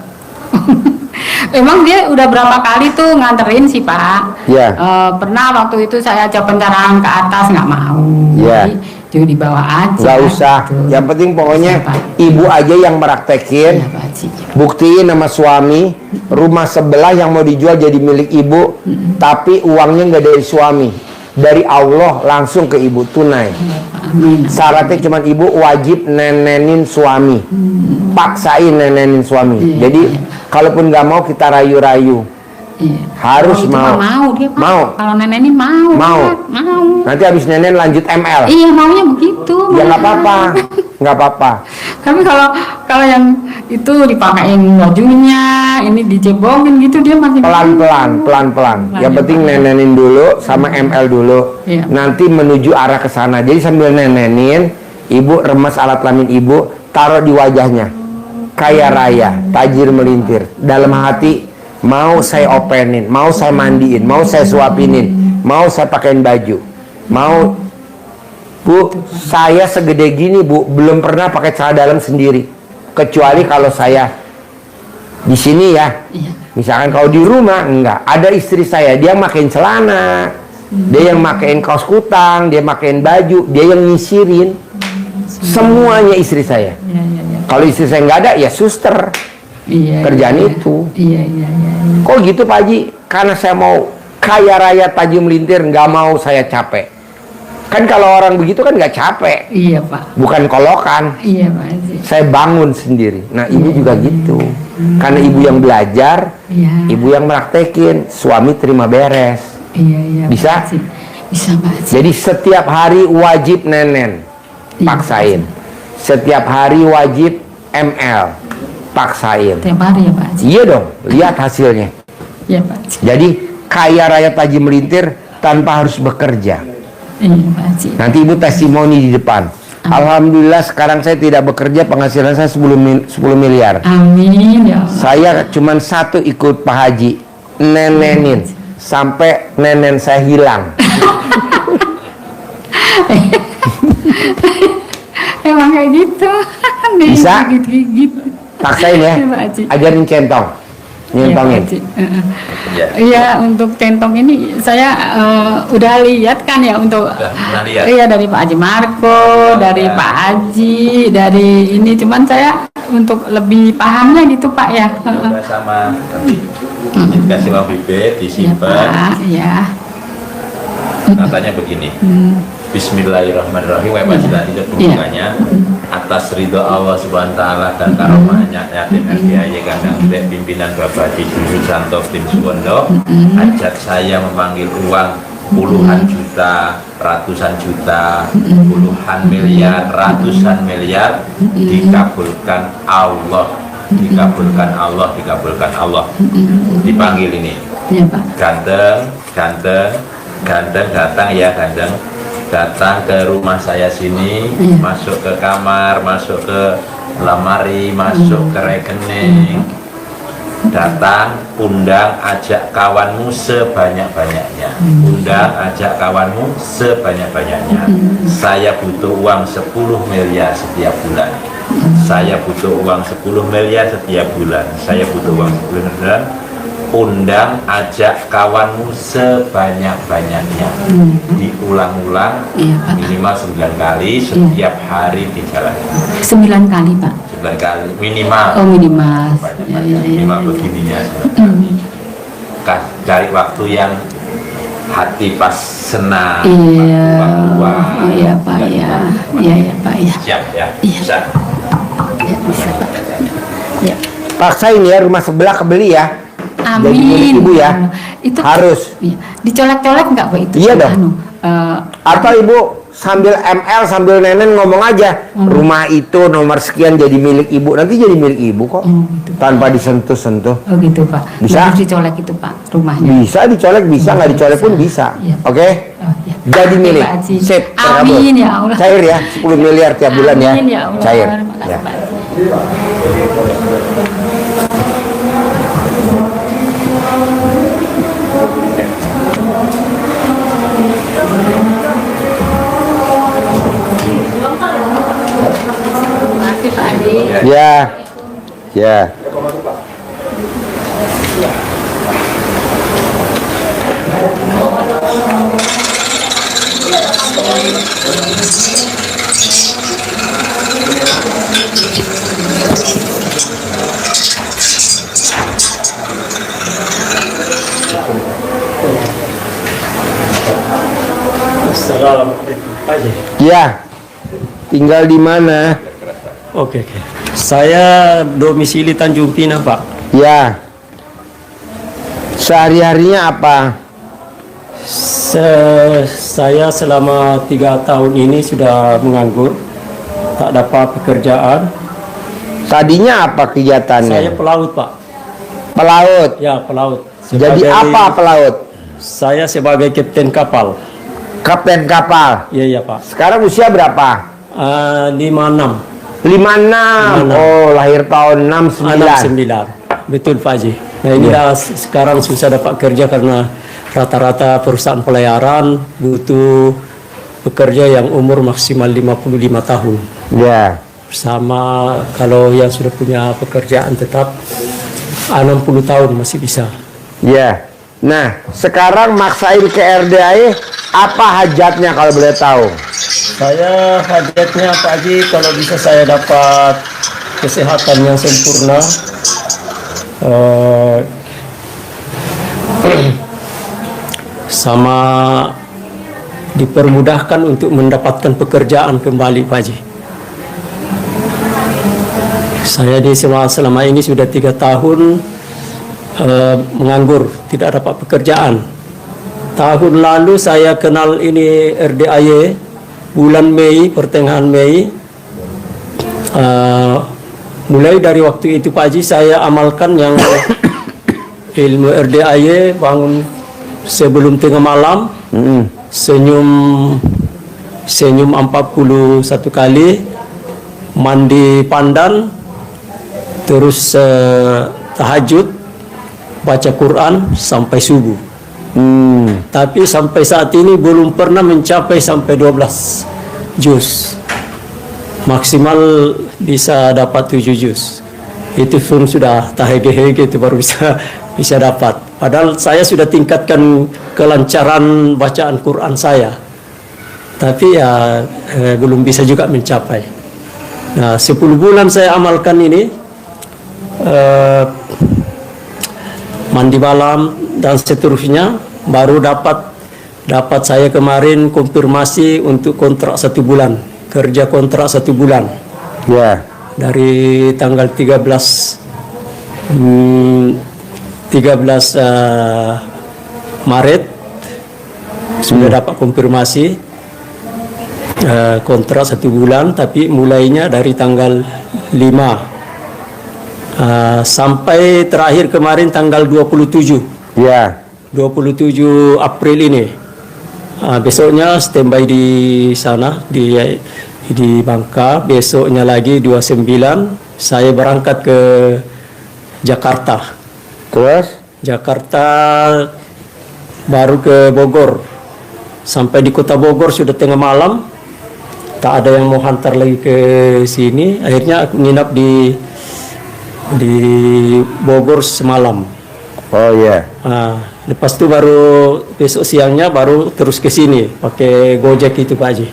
Emang dia udah berapa kali tuh nganterin sih Pak. Iya. Pernah waktu itu saya ajak pencerahan ke atas nggak mau. Iya. Jadi dibawa aja. Nggak usah. Gitu. Yang penting pokoknya ibu aja yang meraktekin. Iya, Pak Haji. Buktiin sama suami, rumah sebelah yang mau dijual jadi milik ibu, tapi uangnya nggak dari suami, dari Allah langsung ke ibu tunai. Amin. Syaratnya cuma ibu wajib nenenin suami, paksain nenenin suami. Jadi kalaupun nggak mau kita rayu-rayu. Iya. Harus itu mau. Mau dia Pak. Mau. Kalau nenenin mau. Mau. Pak. Mau. Nanti habis nenen lanjut ML. Iya maunya begitu. Ya nggak apa-apa, nggak apa-apa. Tapi kalau yang itu dipakein bajunya, ini dicebongin gitu dia masih Pelan-pelan. Yang penting nenenin dulu sama ML dulu. Iya. Nanti menuju arah ke sana. Jadi sambil nenenin, ibu remes alat kelamin ibu, taruh di wajahnya. Kaya raya, tajir melintir. Dalam hati, mau saya openin, mau saya mandiin, mau saya suapinin, mau saya pakein baju, mau Bu, saya segede gini Bu, belum pernah pakai celana dalam sendiri. Kecuali kalau saya di sini ya. Iya. Misalkan kalau di rumah enggak, ada istri saya, dia makein celana, dia yang makein kaos kutang, dia makein baju, dia yang nyisirin. Semuanya istri saya. Iya. Kalau istri saya nggak ada, ya suster. Iya. Kerjaan itu. Iya. Kok gitu Pak Haji? Karena saya mau kaya raya tajir melintir, nggak mau saya capek. Kan kalau orang begitu kan nggak capek. Iya Pak. Bukan kolokan. Iya Pak Haji. Saya bangun sendiri. Nah ibu juga gitu. Karena ibu yang belajar, ibu yang praktekin, suami terima beres. Iya. Bisa? Pak Haji. Bisa Pak Haji. Jadi setiap hari wajib nenen, paksain. Setiap hari wajib ML, paksain. Tiap hari ya Pak Haji. Iya dong, lihat hasilnya. Iya Pak Haji. Jadi kaya raya tajir melintir tanpa harus bekerja. Iya Pak Haji. Nanti ibu testimoni di depan. Alhamdulillah sekarang saya tidak bekerja, penghasilan saya 10 miliar. Amin ya Allah. Saya cuma satu ikut Pak Haji, nenenin sampai nenen saya hilang. Emang kayak gitu. Bisa? Gitu. Paksain ya. Iya, Pak Haji. Ajarin centong, nyentongin. Iya, untuk centong ini saya udah lihat kan ya untuk iya dari Pak Haji Marco, dari Pak Haji, dari ini cuman saya untuk lebih pahamnya gitu Pak ya. Udah sama dikasih uang bibit disimpan. Iya. Katanya begini. Bismillahirrahmanirrahim. Itu pembukanya atas ridho Allah Subhanahu wa taala dan karomahnya yatim RBAY kandang pimpinan Bapak Haji Santo Tim Suwondo ajak saya memanggil uang puluhan juta, ratusan juta, puluhan miliar, ratusan miliar dikabulkan Allah, dikabulkan Allah, dikabulkan Allah. Dipanggil ini. Iya, Pak. Ganteng datang ya, ganteng datang ke rumah saya sini, masuk ke kamar, masuk ke lemari, masuk ke rekening, datang, undang, ajak kawanmu sebanyak-banyaknya, undang, ajak kawanmu sebanyak-banyaknya. Saya butuh uang 10 miliar setiap bulan. Saya butuh uang 10 miliar setiap bulan. Saya butuh uang 10 miliar. Undang, ajak kawanmu sebanyak-banyaknya. Diulang-ulang minimal 9 kali setiap hari dijalankan. 9 kali Pak. 9 kali minimal. Oh minimal. Minimal begininya. Cari waktu yang hati pas senang. Iya. Oh iya Pak ya. Iya Pak ya. Siap ya. Bisa. Ya, bisa Pak. Ya. Paksain ya, rumah sebelah kebeli ya. Amin. Jadi milik ibu ya. Itu harus. Iya. Dicolek-colek nggak Pak itu? Iya dong. Atau ibu sambil ML sambil nenen ngomong aja, rumah itu nomor sekian jadi milik ibu, nanti jadi milik ibu kok. Gitu. Tanpa disentuh-sentuh. Oh gitu Pak. Bisa? Harus dicolek itu Pak rumahnya. Bisa dicolek, bisa nggak dicolek pun bisa. Iya. Oke? Oh, iya. Jadi milik. Pak Haji. Sip. Amin ya Allah. Cair ya, 10 miliar tiap bulan ya. Amin ya Allah. Cair. Terima kasih, Ya. Pak Haji. Ya. Assalamualaikum Pak Haji. Ya. Tinggal di mana? Oke. Saya domisili Tanjung Pinang, Pak. Ya. Sehari-harinya apa? Saya selama 3 tahun ini sudah menganggur, tak dapat pekerjaan. Tadinya apa kegiatannya? Saya pelaut, Pak. Pelaut. Ya, pelaut. Jadi apa pelaut? Saya sebagai kapten kapal. Kapten kapal. Iya, Pak. Sekarang usia berapa? 56. 56. Oh, lahir tahun 69. 69. Betul, Pak Haji. Nah, inilah sekarang susah dapat kerja karena rata-rata perusahaan pelayaran butuh pekerja yang umur maksimal 55 tahun. Ya. Sama kalau yang sudah punya pekerjaan tetap 60 tahun masih bisa. Ya. Nah, sekarang maksain ke RDAE, apa hajatnya kalau boleh tahu? Saya hajatnya Pak Haji kalau bisa saya dapat kesehatan yang sempurna, sama dipermudahkan untuk mendapatkan pekerjaan kembali, Pak Haji. Saya selama ini sudah 3 tahun menganggur, tidak dapat pekerjaan. Tahun lalu saya kenal ini RDAE bulan Mei, pertengahan Mei. Mulai dari waktu itu Pak Haji saya amalkan yang ilmu RDAE, bangun sebelum tengah malam, senyum 41 kali, mandi pandan, terus tahajud, baca Quran sampai subuh. Tapi sampai saat ini belum pernah mencapai sampai 12 juz. Maksimal bisa dapat 7 juz. Itu pun sudah tahege-hege itu baru bisa dapat. Padahal saya sudah tingkatkan kelancaran bacaan Quran saya. Tapi ya belum bisa juga mencapai. Nah, 10 bulan saya amalkan ini, mandi malam dan seterusnya, baru dapat saya kemarin konfirmasi untuk kontrak 1 bulan, kerja kontrak 1 bulan. Ya. Dari tanggal 13 Maret sudah dapat konfirmasi kontrak 1 bulan, tapi mulainya dari tanggal 5 sampai terakhir kemarin tanggal 27. Ya. 27 April ini. Besoknya standby di sana di Bangka. Besoknya lagi 29 saya berangkat ke Jakarta. Terus? Jakarta baru ke Bogor. Sampai di kota Bogor sudah tengah malam. Tak ada yang mau hantar lagi ke sini. Akhirnya aku nginap di Bogor semalam. Oh ya. Lepas itu baru besok siangnya baru terus ke sini pakai Gojek itu Pak Haji.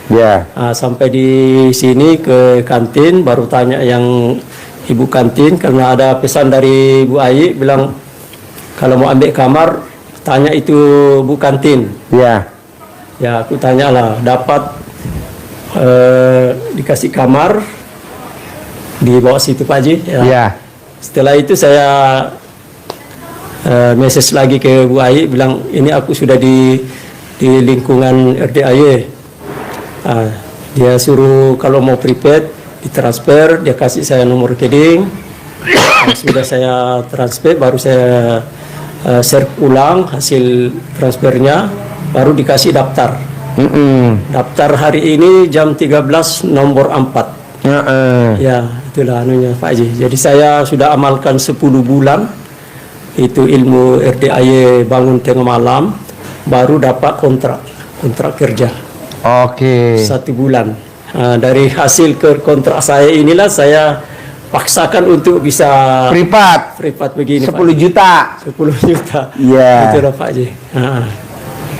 Ya. Sampai di sini ke kantin baru tanya yang ibu kantin karena ada pesan dari Bu Ayi bilang kalau mau ambil kamar tanya itu Bu kantin. Ya. Ya aku tanya lah, dapat dikasih kamar di bawah situ Pak Haji. Ya. Setelah itu saya message lagi ke Bu Ayi bilang ini aku sudah di lingkungan RDAE. Dia suruh kalau mau prepaid ditransfer, dia kasih saya nomor rekening. Sudah saya transfer, baru saya share ulang hasil transfernya, baru dikasih daftar. Daftar hari ini jam 13 nomor 4. Ya, itulah anunya Pak Haji. Jadi saya sudah amalkan 10 bulan itu ilmu RDAE bangun tengah malam, baru dapat kontrak kerja. Oke. 1 bulan. Dari hasil kontrak saya inilah saya paksakan untuk bisa Privat privat begini 10 Pak Ji. juta. 10 juta. Iya. Itu lah Pak Ji.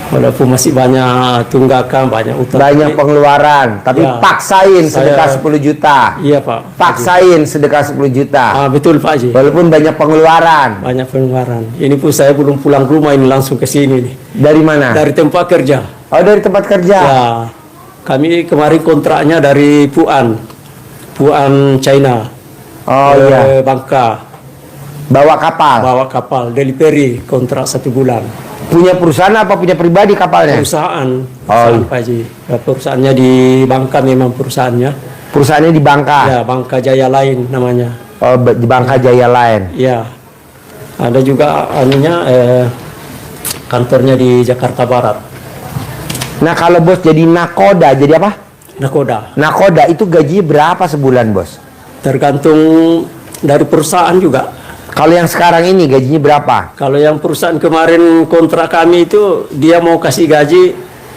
Walaupun masih banyak tunggakan, banyak utang. Banyak pengeluaran, tapi Ya, paksain saya- sedekah 10 juta. Iya Pak. Paksain sedekah 10 juta. Betul Pak Ji. Walaupun banyak pengeluaran. Banyak pengeluaran. Ini pun saya belum pulang rumah, ini langsung ke sini nih. Dari mana? Dari tempat kerja. Oh, dari tempat kerja. Ya, kami kemarin kontraknya dari Puan China. Oh ke iya. Bangka, Bawa kapal. bawa kapal delivery kontrak 1 bulan. Punya perusahaan apa punya pribadi kapalnya? Perusahaan, Oh. Pak Haji. Ya, perusahaannya di Bangka memang perusahaannya. Perusahaannya di Bangka. Ya, Bangka Jaya Lain namanya. Oh, di Bangka Jaya Lain. Ya, ada juga anunya kantornya di Jakarta Barat. Nah, kalau bos jadi nakoda, jadi apa? Nakoda. Nakoda itu gajinya berapa sebulan, bos? Tergantung dari perusahaan juga. Kalau yang sekarang ini gajinya berapa? Kalau yang perusahaan kemarin kontrak kami itu dia mau kasih gaji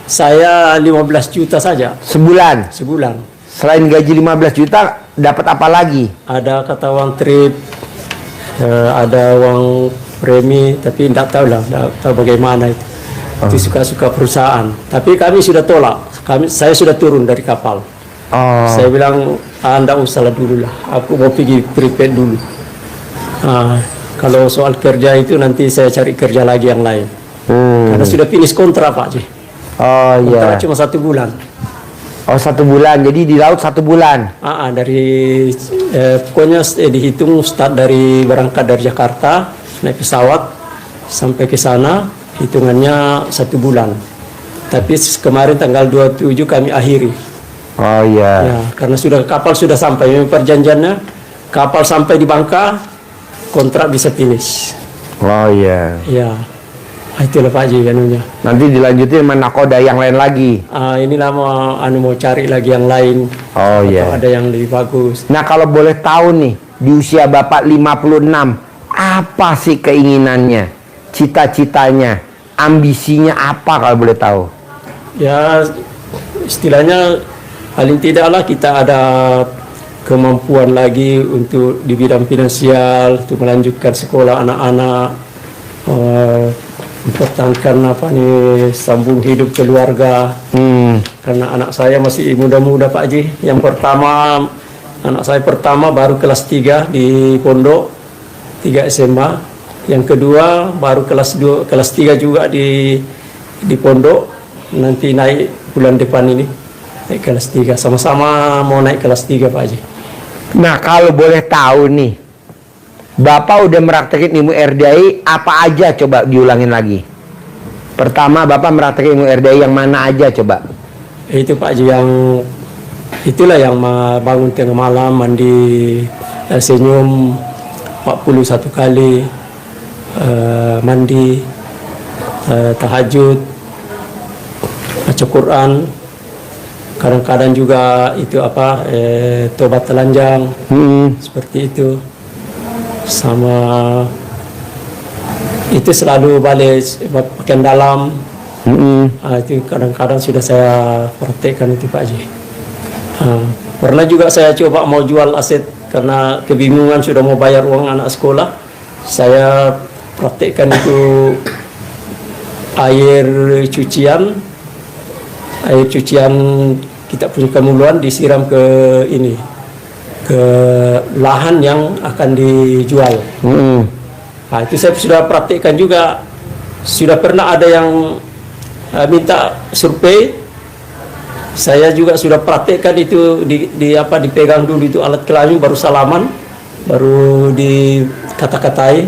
saya 15 juta saja Sebulan. sebulan. Selain gaji 15 juta, dapat apa lagi? Ada kata uang trip, ada uang premi, tapi tidak tahu lah, tidak tahu bagaimana itu. Itu suka-suka perusahaan. Tapi kami sudah tolak. Saya sudah turun dari kapal. Oh. Saya bilang, Anda usahlah dulu lah. Aku mau pergi prepaid dulu. Kalau soal kerja itu nanti saya cari kerja lagi yang lain. Karena sudah finish kontrak Pak Ji. Oh Kontrak iya. cuma 1 bulan. Oh 1 bulan. Jadi di laut 1 bulan. Dari pokoknya dihitung start dari berangkat dari Jakarta naik pesawat sampai ke sana hitungannya 1 bulan. Tapi kemarin tanggal 27 kami akhiri. Oh iya. Ya, karena kapal sudah sampai. Memang perjanjiannya kapal sampai di Bangka kontrak bisa finish. Oh iya. Ya, itulah Pak Ji anunya. Nanti dilanjutin sama nakoda yang lain lagi. Inilah mau cari lagi yang lain. Oh Atau iya. ada yang lebih bagus. Nah kalau boleh tahu nih, di usia Bapak 56, apa sih keinginannya, cita-citanya, ambisinya apa kalau boleh tahu? Ya, istilahnya paling tidaklah kita ada kemampuan lagi untuk di bidang finansial, untuk melanjutkan sekolah anak-anak, mempertahankan sambung hidup keluarga. Karena anak saya masih muda-muda Pak Ji. Yang pertama, anak saya pertama baru kelas 3 di pondok, 3 SMA. Yang kedua baru kelas 3 juga di pondok. Nanti naik bulan depan ini naik kelas 3. Sama-sama mau naik kelas 3 Pak Haji. Nah kalau boleh tahu nih, Bapak udah meraktekin ilmu RDI apa aja, coba diulangin lagi. Pertama Bapak meraktekin ilmu RDI yang mana aja coba? Itu Pak Haji itulah yang bangun tengah malam, mandi, senyum 41 kali, mandi, tahajud, baca Quran. Kadang-kadang juga itu tobat telanjang, seperti itu. Sama itu selalu balik pakaian dalam. Itu kadang-kadang sudah saya praktekkan itu Pak Haji. Pernah juga saya coba mau jual aset karena kebingungan sudah mau bayar uang anak sekolah. Saya praktekkan itu air cucian kita punya kemuluan disiram ke lahan yang akan dijual. Nah, itu saya sudah praktikkan juga. Sudah pernah ada yang minta survei, saya juga sudah praktikkan itu dipegang dulu itu alat kelamin, baru salaman, baru dikata-katai.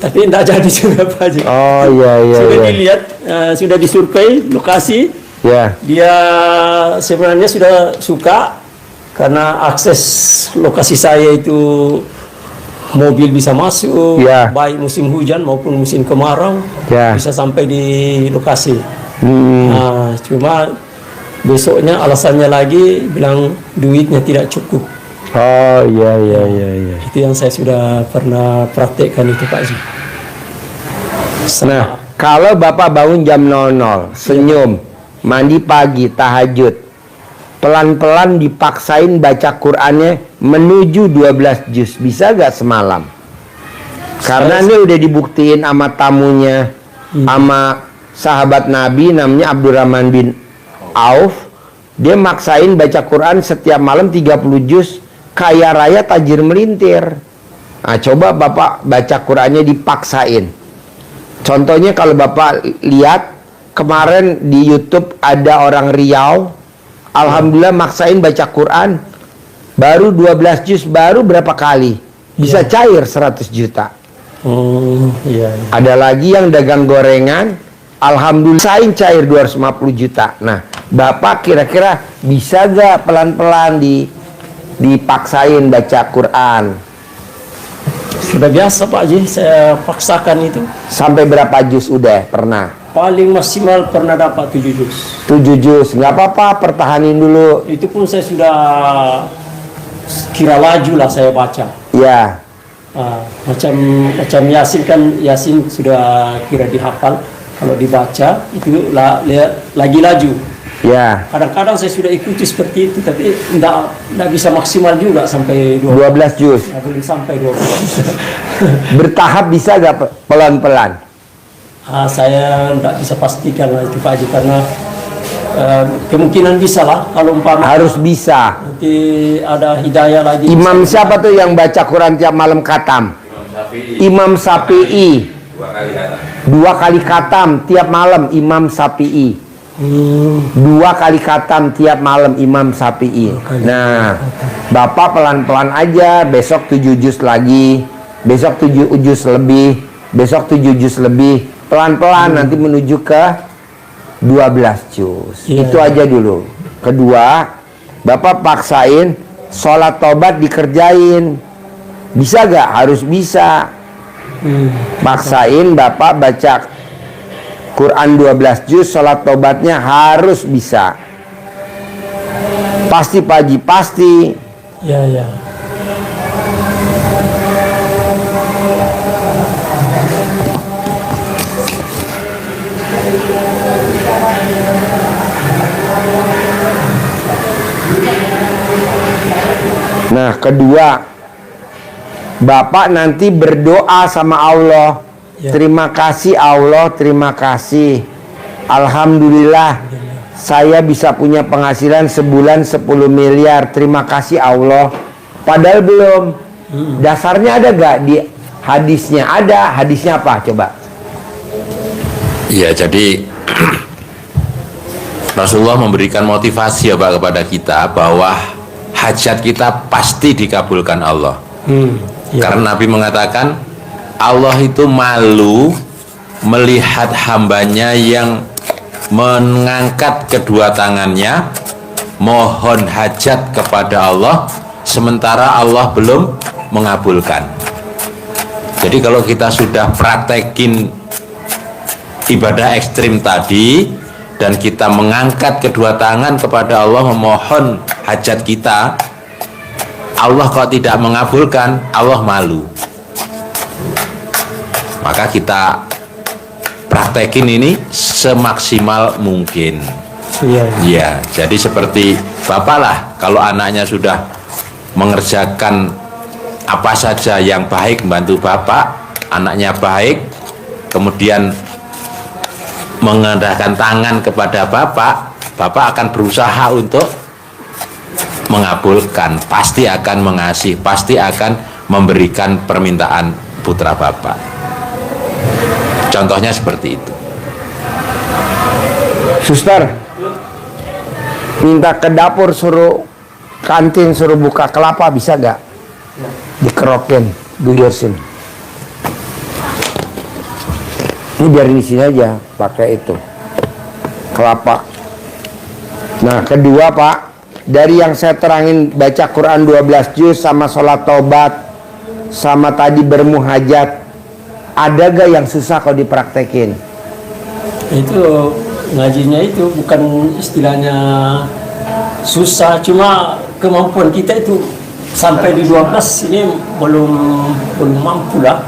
Tapi tidak jadi juga Pak Haji. Oh iya. Sudah dilihat, sudah disurvei lokasi. Ya. Dia sebenarnya sudah suka karena akses lokasi saya itu mobil bisa masuk, baik musim hujan maupun musim kemarau, bisa sampai di lokasi. Nah, cuma besoknya alasannya lagi bilang duitnya tidak cukup. Oh iya. Itu yang saya sudah pernah praktekkan itu Pak Haji. Nah, kalau Bapak bangun jam 00, senyum, mandi pagi, tahajud, pelan-pelan dipaksain baca Qur'annya menuju 12 juz. Bisa gak semalam? Karena ini udah dibuktiin sama tamunya, sama sahabat Nabi namanya Abdurrahman bin Auf. Dia maksain baca Quran setiap malam 30 juz, kaya raya tajir melintir. Nah, coba Bapak baca Qurannya dipaksain. Contohnya kalau Bapak lihat kemarin di YouTube ada orang Riau, alhamdulillah maksain baca Quran baru 12 juz, baru berapa kali bisa cair 100 juta. Iya. Ada lagi yang dagang gorengan, alhamdulillah cair 250 juta. Nah, Bapak kira-kira bisa gak pelan-pelan dipaksain baca Quran? Sudah biasa Pak Haji, saya paksakan itu. Sampai berapa juz udah pernah? Paling maksimal pernah dapat 7 juz. 7 juz, nggak apa-apa, pertahanin dulu. Itu pun saya sudah kira laju lah saya baca. Ya, Macam Yasin kan, Yasin sudah kira dihafal. Kalau dibaca itu lagi laju. ya. Kadang-kadang saya sudah ikuti seperti itu, tapi tidak bisa maksimal juga sampai 12 juz. belum sampai 12. Bertahap bisa gak pelan-pelan? Saya tidak bisa pastikan lah itu Pak Haji, karena kemungkinan bisa lah kalau umpama Harus bisa. nanti ada hidayah lagi. Imam siapa tuh yang baca Quran tiap malam khatam? Imam Syafi'i. 2 kali khatam tiap malam Imam Syafi'i. 2 kali khatam tiap malam Imam Syafi'i. Nah, Bapak pelan-pelan aja. Besok 7 juz lagi, besok 7 juz lebih, besok 7 juz lebih. Pelan-pelan nanti menuju ke 12 juz. Itu aja dulu. Kedua, Bapak paksain sholat tobat dikerjain. Bisa gak? Harus bisa. Paksain Bapak baca Quran 12 juz, sholat tobatnya harus bisa. Pasti Pak Haji, pasti. Ya. Nah, kedua, Bapak nanti berdoa sama Allah. Terima kasih Allah, terima kasih. Alhamdulillah, saya bisa punya penghasilan sebulan 10 miliar. Terima kasih Allah. Padahal belum. Dasarnya ada gak di hadisnya? Ada. Hadisnya apa? Coba. Ya, jadi Rasulullah memberikan motivasi ya Pak kepada kita bahwa hajat kita pasti dikabulkan Allah. Karena Nabi mengatakan Allah itu malu melihat hambanya yang mengangkat kedua tangannya mohon hajat kepada Allah sementara Allah belum mengabulkan. Jadi kalau kita sudah praktekin ibadah ekstrim tadi dan kita mengangkat kedua tangan kepada Allah memohon hajat kita, Allah kok tidak mengabulkan, Allah malu. Maka kita praktekin ini semaksimal mungkin. Ya, jadi seperti Bapak lah, kalau anaknya sudah mengerjakan apa saja yang baik membantu Bapak, anaknya baik, kemudian mengendahkan tangan kepada Bapak, Bapak akan berusaha untuk mengabulkan, pasti akan mengasihi, pasti akan memberikan permintaan putra Bapak. Contohnya seperti itu. Suster, minta ke dapur suruh kantin suruh buka kelapa, bisa gak? Dikerokin, guyursin. Ini biarin di sini aja, pakai itu kelapa. Nah, kedua Pak, dari yang saya terangin baca Quran 12 juz sama sholat tobat sama tadi bermuhajat, ada gak yang susah kalau dipraktekin? Itu ngajinya itu bukan istilahnya susah, cuma kemampuan kita itu sampai di 12 ini belum mampu lah,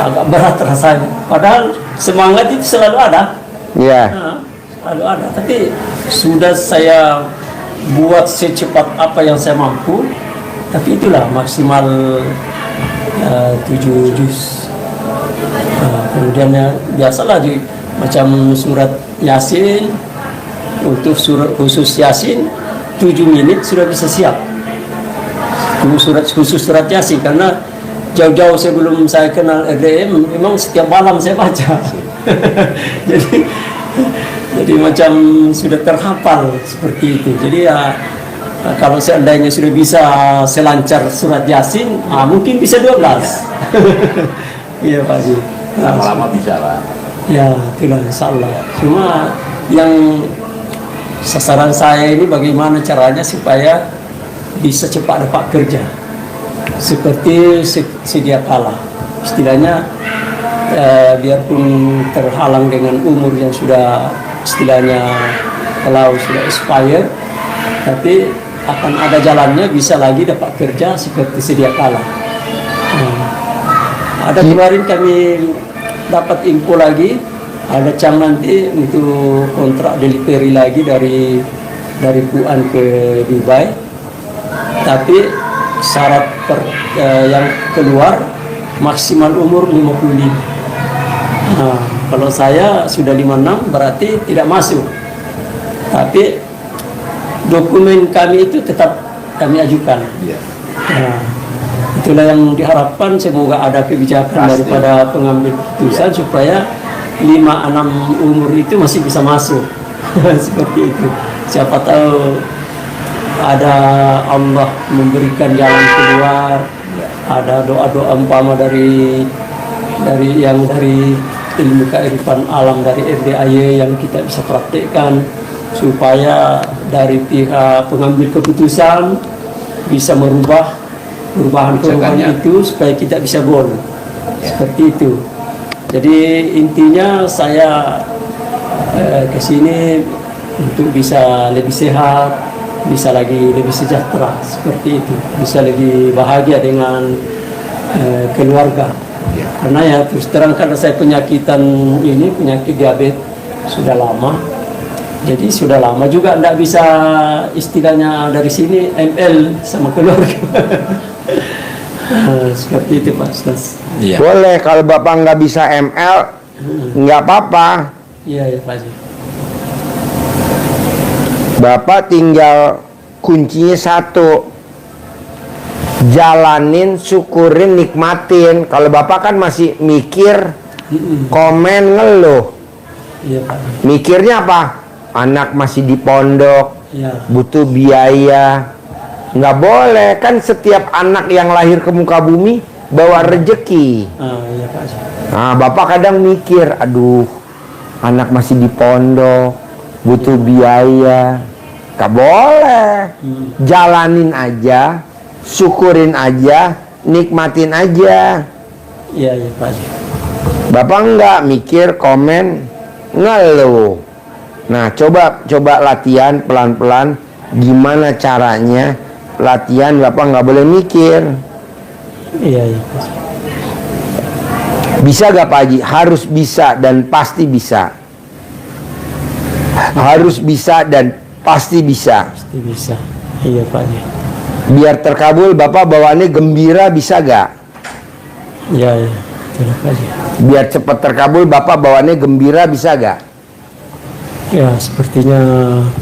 agak berat rasanya. Padahal semangat itu selalu ada. Ya. Selalu ada, tapi sudah saya buat secepat apa yang saya mampu, tapi itulah maksimal 7 juz. Kemudian biasalah macam surat Yasin, untuk surat khusus Yasin 7 menit sudah bisa siap. Surat Yasin, karena jauh-jauh sebelum saya kenal RDM memang setiap malam saya baca. jadi macam sudah terhafal seperti itu. Jadi ya kalau seandainya sudah bisa selancar surat Yasin, mungkin bisa 12. Iya Pak Haji. Lama-lama bisa lah. Ya, itulah insyaallah. Cuma yang sasaran saya ini bagaimana caranya supaya bisa cepat dapat kerja seperti sedia kala. Istilahnya biarpun terhalang dengan umur yang sudah istilahnya kalau sudah expired, tapi akan ada jalannya bisa lagi dapat kerja seperti sedia kala. Ada kemarin kami dapat info lagi, ada Cang nanti untuk kontrak delivery lagi dari Puan ke Dubai, tapi syarat yang keluar maksimal umur 55. Kalau saya sudah 56 berarti tidak masuk, tapi dokumen kami itu tetap kami ajukan. Itulah yang diharapkan, semoga ada kebijakan daripada pengambil keputusan supaya 5-6 umur itu masih bisa masuk. Seperti itu. Siapa tahu ada Allah memberikan jalan keluar, ada doa-doa umpama dari ilmu kearifan alam dari RDAY yang kita bisa praktekkan supaya dari pihak pengambil keputusan bisa merubah perubahan itu supaya kita bisa gol. Seperti itu. Jadi intinya saya ke sini untuk bisa lebih sehat, bisa lagi lebih sejahtera, seperti itu, bisa lebih bahagia dengan keluarga. Karena ya terus terang karena saya penyakit diabetes sudah lama. Jadi sudah lama juga tidak bisa istilahnya dari sini ML sama keluarga. Seperti itu Pak Ustaz. Ya. Boleh, kalau Bapak nggak bisa ML, nggak apa-apa. Iya ya Pak Haji. Bapak tinggal kuncinya satu, jalanin, syukurin, nikmatin. Kalau Bapak kan masih mikir, komen, ngeluh. Iya Pak. Mikirnya apa? Anak masih di pondok, butuh biaya. Nggak boleh, kan setiap anak yang lahir ke muka bumi bawa rejeki. Iya Pak. Nah, Bapak kadang mikir, aduh, anak masih di pondok, butuh biaya. Nggak boleh. Jalanin aja, syukurin aja, nikmatin aja. Iya Pak. Bapak nggak mikir, komen, ngeluh. Nah, coba latihan pelan-pelan. Gimana caranya? Latihan Bapak nggak boleh mikir. Iya. Bisa gak Pak Haji? Harus bisa dan pasti bisa. Harus bisa dan pasti bisa. Pasti bisa. Iya Pak Haji. Biar terkabul Bapak bawaannya gembira, bisa gak? Iya. Terima kasih. Biar cepat terkabul Bapak bawaannya gembira, bisa gak? Ya sepertinya.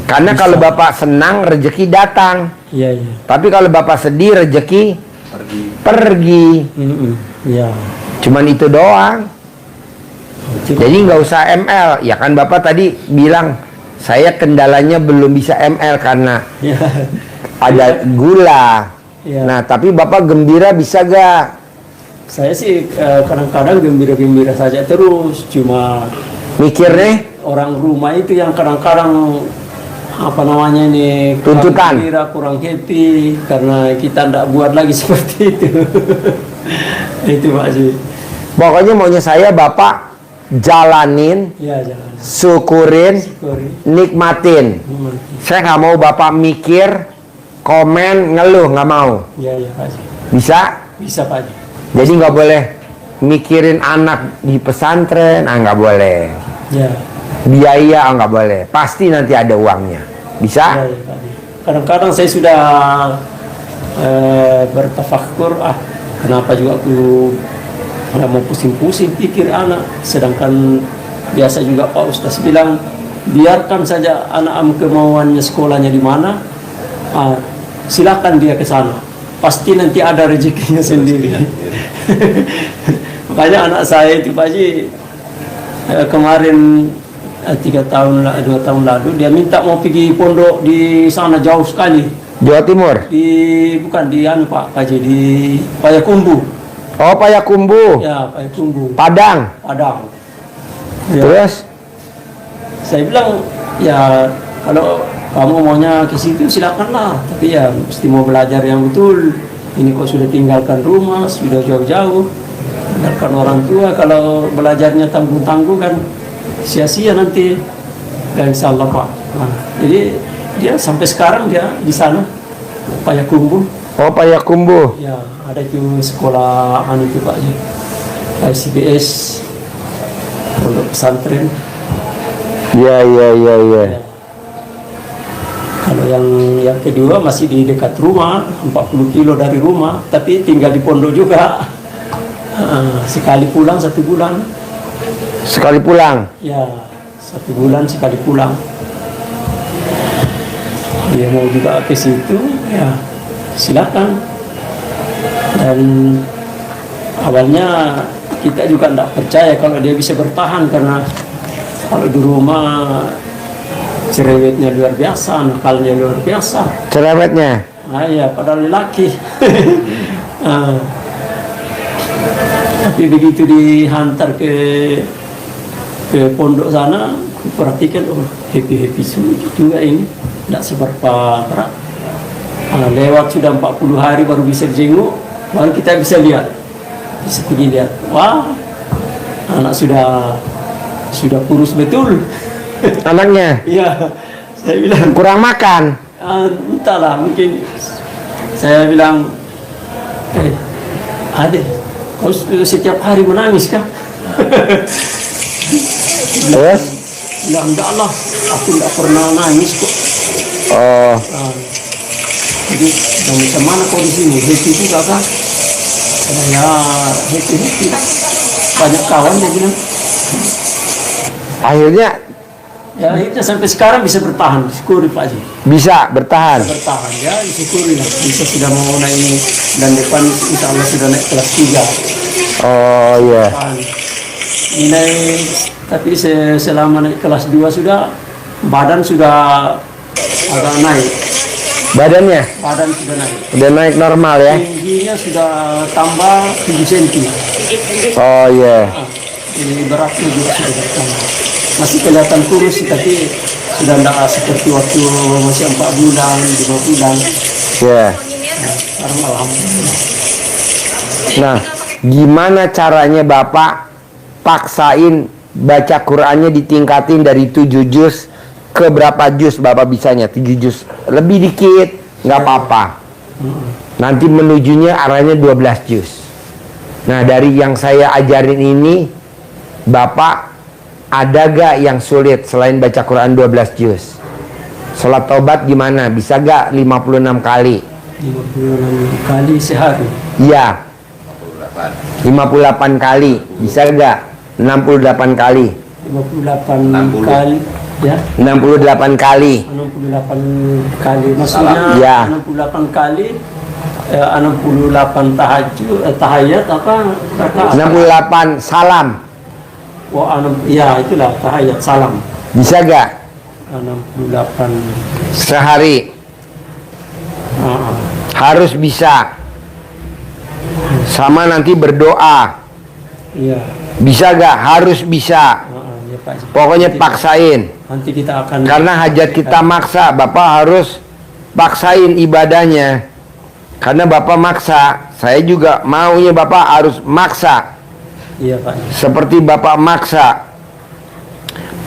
Karena bisa. kalau Bapak senang rezeki datang. Iya. Tapi kalau Bapak sedih rezeki pergi. Iya. Cuman itu doang. Jadi nggak usah ML. Ya kan Bapak tadi bilang saya kendalanya belum bisa ML karena ada gula. Ya. Nah tapi Bapak gembira bisa gak? Saya sih kadang-kadang gembira-gembira saja terus. Cuma mikirnya orang rumah itu yang kadang-kadang apa namanya ini tuntutan, kurang happy karena kita tidak buat lagi seperti itu. Itu Pak Haji. Pokoknya maunya saya Bapak jalanin, syukurin, nikmatin. Saya nggak mau Bapak mikir, komen, ngeluh, nggak mau. Iya Pak Haji. Bisa? Bisa Pak Haji. Jadi nggak boleh mikirin anak di pesantren, nggak boleh. Ya. Biaya nggak boleh. Pasti nanti ada uangnya. Bisa? Ya, Pak Haji. kadang-kadang saya sudah bertafakur, kenapa juga aku nggak mau pusing-pusing pikir anak, sedangkan biasa juga Pak Ustaz bilang biarkan saja anak kemauannya sekolahnya di mana, silakan dia ke sana, pasti nanti ada rezekinya sendiri. Makanya anak saya itu Pak Haji kemarin 2 tahun lalu dia minta mau pergi pondok di sana jauh sekali. Jawa Timur? Bukan di Pak Haji, di Payakumbuh. Oh, Payakumbuh. Ya, Payakumbuh. Padang. Ya. Terus? Saya bilang, ya kalau kamu maunya ke situ silakanlah, tapi ya mesti mau belajar yang betul. Ini kok sudah tinggalkan rumah, sudah jauh-jauh, tinggalkan orang tua. Kalau belajarnya tanggung-tanggung kan sia-sia nanti. Dan insya Allah Pak. Jadi dia sampai sekarang dia di sana, Payakumbuh. Oh, Payakumbuh. Ya, ada itu sekolah itu Pak Haji, ICBS, pondok pesantren. Ya. Kalau yang kedua masih di dekat rumah, 40 kilo dari rumah, tapi tinggal di pondok juga. Sekali pulang 1 bulan. Sekali pulang? Ya, 1 bulan sekali pulang. Dia mau juga ke situ, ya silakan. Dan awalnya kita juga tidak percaya kalau dia bisa bertahan, karena kalau di rumah cerewetnya luar biasa, nakalnya luar biasa. Cerewetnya? Ya, padahal lelaki. Tapi begitu dihantar ke pondok sana, perhatikan, happy juga ini, tidak seberapa berat. Lewat sudah 40 hari baru bisa jenguk, baru kita bisa lihat, bisa pergi lihat. Wah, anak sudah kurus betul. Anaknya? Iya, saya bilang kurang makan. Entahlah, mungkin saya bilang, Adek, kau setiap hari menangis kah? Terus? Bilang, enggak lah, aku tidak pernah nangis kok. Oh. Jadi, macam mana kau di sini? Happy juga kah? Ya, happy. Banyak kawan dia bilang. Akhirnya? Ya, akhirnya sampai sekarang bisa bertahan, syukuri Pak Haji. Bisa bertahan? Bertahan, ya, syukuri lah. Bisa sudah mau naik, dan depan insya Allah sudah naik kelas 3. Oh iya. Naik, tapi selama naik kelas 2 sudah, badan sudah agak naik. Badannya? Badan sudah naik. Udah naik normal ya? Tingginya sudah tambah 7 cm. Oh iya. Ini beratnya juga sudah bertambah. Masih kelihatan kurus, tapi sudah tidak seperti waktu masih 4 bulan, 5 bulan. Iya. Sekarang alhamdulillah. Nah, gimana caranya Bapak paksain baca Qur'annya ditingkatin dari 7 juz ke berapa juz Bapak bisanya? 7 juz. Lebih dikit, nggak apa-apa. Nanti menujunya arahnya 12 juz. Nah, dari yang saya ajarin ini, Bapak ada gak yang sulit selain baca Quran 12 juz? Sholat taubat gimana? Bisa gak 56 kali? 56 kali sehari? Iya. 58 kali. Bisa gak? 68 kali. 58 kali. Ya. 68 kali. 68 kali. Maksudnya ya. 68 kali 68 tahayat apa? 68 salam. Wah, ya itulah tahayat salam. Bisa gak? 68 sehari. Harus bisa. Sama nanti berdoa. Iya. Bisa gak? Harus bisa. Ya, Pak. Pokoknya paksain. Nanti kita akan. Karena hajat kita maksa, Bapak harus paksain ibadahnya. Karena Bapak maksa, saya juga maunya Bapak harus maksa. Iya Pak. Seperti Bapak maksa,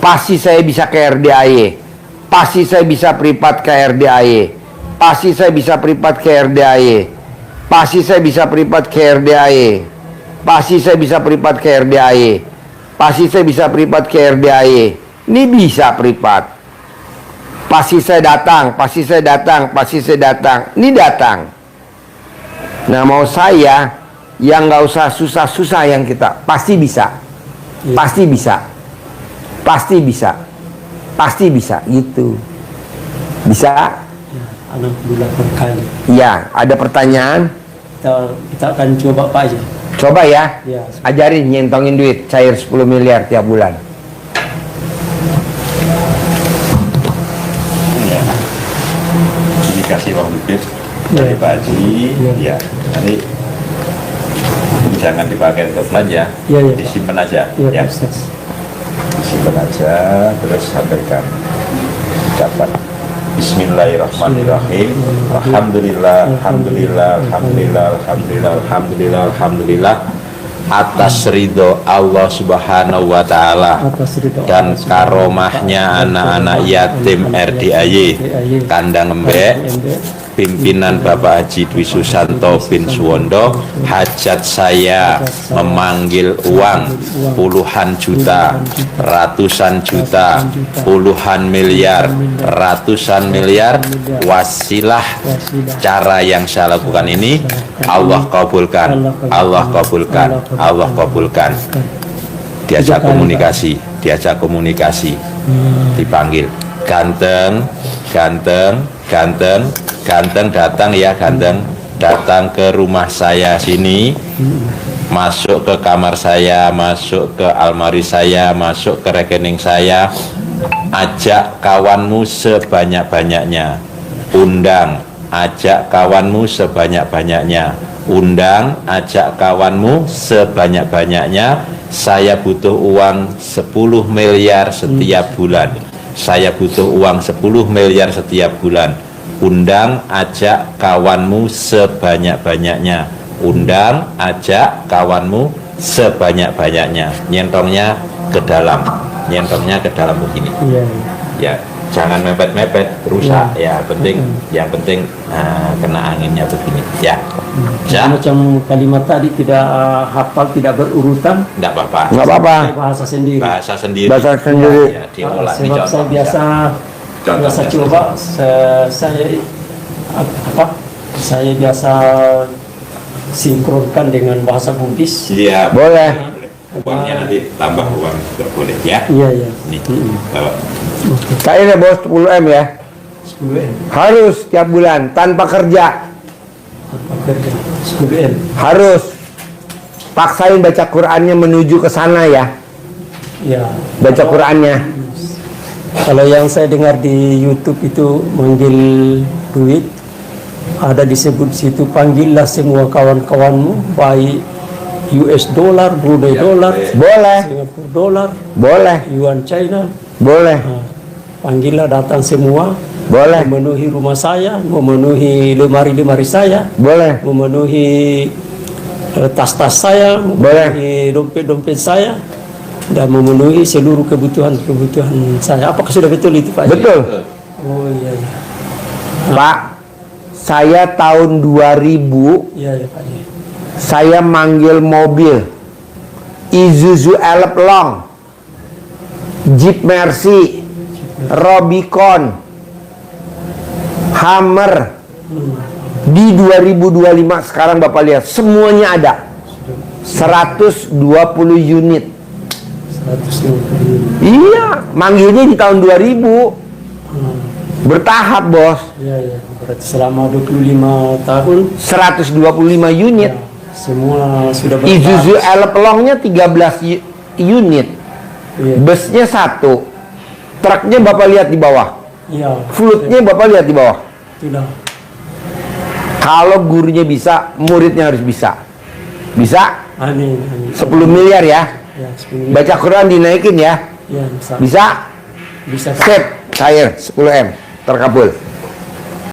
pasti saya bisa ke RDAY, pasti saya bisa privat ke RDAY, pasti saya bisa privat ke RDAY, pasti saya bisa privat ke RDAY, pasti saya bisa privat ke RDAY, pasti saya bisa privat ke RDAY. Ini bisa privat. Pasti saya datang, pasti saya datang, pasti saya datang. Ini datang. Nah, mau saya yang nggak usah susah-susah yang kita pasti bisa, pasti bisa, pasti bisa, pasti bisa gitu. Bisa? Ya, 68 kali. Ya, ada pertanyaan? Kita akan coba Pak aja. Coba ya, Ya. ajarin nyentongin duit cair 10 miliar tiap bulan. Dikasih uang duit dari Pak Haji, ya nanti jangan dipakai untuk belanja, disimpan aja, ya. Disimpan aja, terus sampaikan ucapan Bismillahirrahmanirrahim. Alhamdulillah, alhamdulillah, alhamdulillah, alhamdulillah, alhamdulillah, alhamdulillah. Atas ridho Allah Subhanahu wa Ta'ala dan karomahnya anak-anak yatim RDAY Kandang Embek, pimpinan Bapak Haji Dwi Susanto bin Suwondo, hajat saya memanggil uang puluhan juta, ratusan juta, puluhan miliar, ratusan miliar, wasilah cara yang saya lakukan ini Allah kabulkan, Allah kabulkan, Allah kabulkan. Diajak komunikasi, dipanggil ganteng, ganteng, ganteng, ganteng datang ya, ganteng datang ke rumah saya sini, masuk ke kamar saya, masuk ke almari saya, masuk ke rekening saya, ajak kawanmu sebanyak-banyaknya, undang, ajak kawanmu sebanyak-banyaknya, undang, ajak kawanmu sebanyak-banyaknya. Saya butuh uang 10 miliar setiap bulan. Saya butuh uang 10 miliar setiap bulan. Undang, ajak kawanmu sebanyak-banyaknya. Undang, ajak kawanmu sebanyak-banyaknya. Nyentongnya ke dalam. Nyentongnya ke dalam begini. Ya, jangan mepet-mepet, rusak. Ya, yang penting kena anginnya begini. Ya. Macam kalimat tadi tidak hafal, tidak berurutan. Nggak apa-apa. Bahasa sendiri. Bahasa sendiri. Ya, diolah, Sebab saya biasa coba saya biasa sinkronkan dengan bahasa Buddhis. Iya. Boleh. Uangnya nanti tambah uang juga boleh ya. Iya. Nih, bawa. Cairnya bos 10M ya. 10M. Harus tiap bulan tanpa kerja. 10M. Harus paksain baca Qurannya menuju ke sana ya. Ya. Baca Qurannya. Kalau yang saya dengar di YouTube itu manggil duit, ada disebut situ, panggillah semua kawan-kawanmu, baik US dollar, Brunei dollar, Boleh. Singapura dollar, Boleh. Yuan China. Boleh. Panggillah datang semua. Boleh. Memenuhi rumah saya, memenuhi lemari-lemari saya, Boleh. memenuhi tas-tas saya, memenuhi dompet-dompet saya, dan memenuhi seluruh kebutuhan saya. Apakah sudah betul itu Pak? Betul. Oh iya. Pak, saya tahun 2000 Iya Pak. saya manggil mobil Isuzu Elf-Long, Jeep Mercy, Rubicon, Hummer di 2025. Sekarang Bapak lihat semuanya ada 120 unit. 150 unit. Iya, manggilnya di tahun 2000. Bertahap bos. Iya. Berarti selama 25 tahun 125 unit. semua sudah Isuzu Elf-Long-nya 13 unit. Iya. Busnya 1. Truknya Bapak lihat di bawah. Iya. Floatnya Bapak lihat di bawah. Tidak. Kalau gurunya bisa, muridnya harus bisa. Bisa? Amin. 10 miliar ya. Ya, 10 Baca Quran dinaikin ya. Ya, Bisa? bisa. Sip, cair 10M. Terkabul.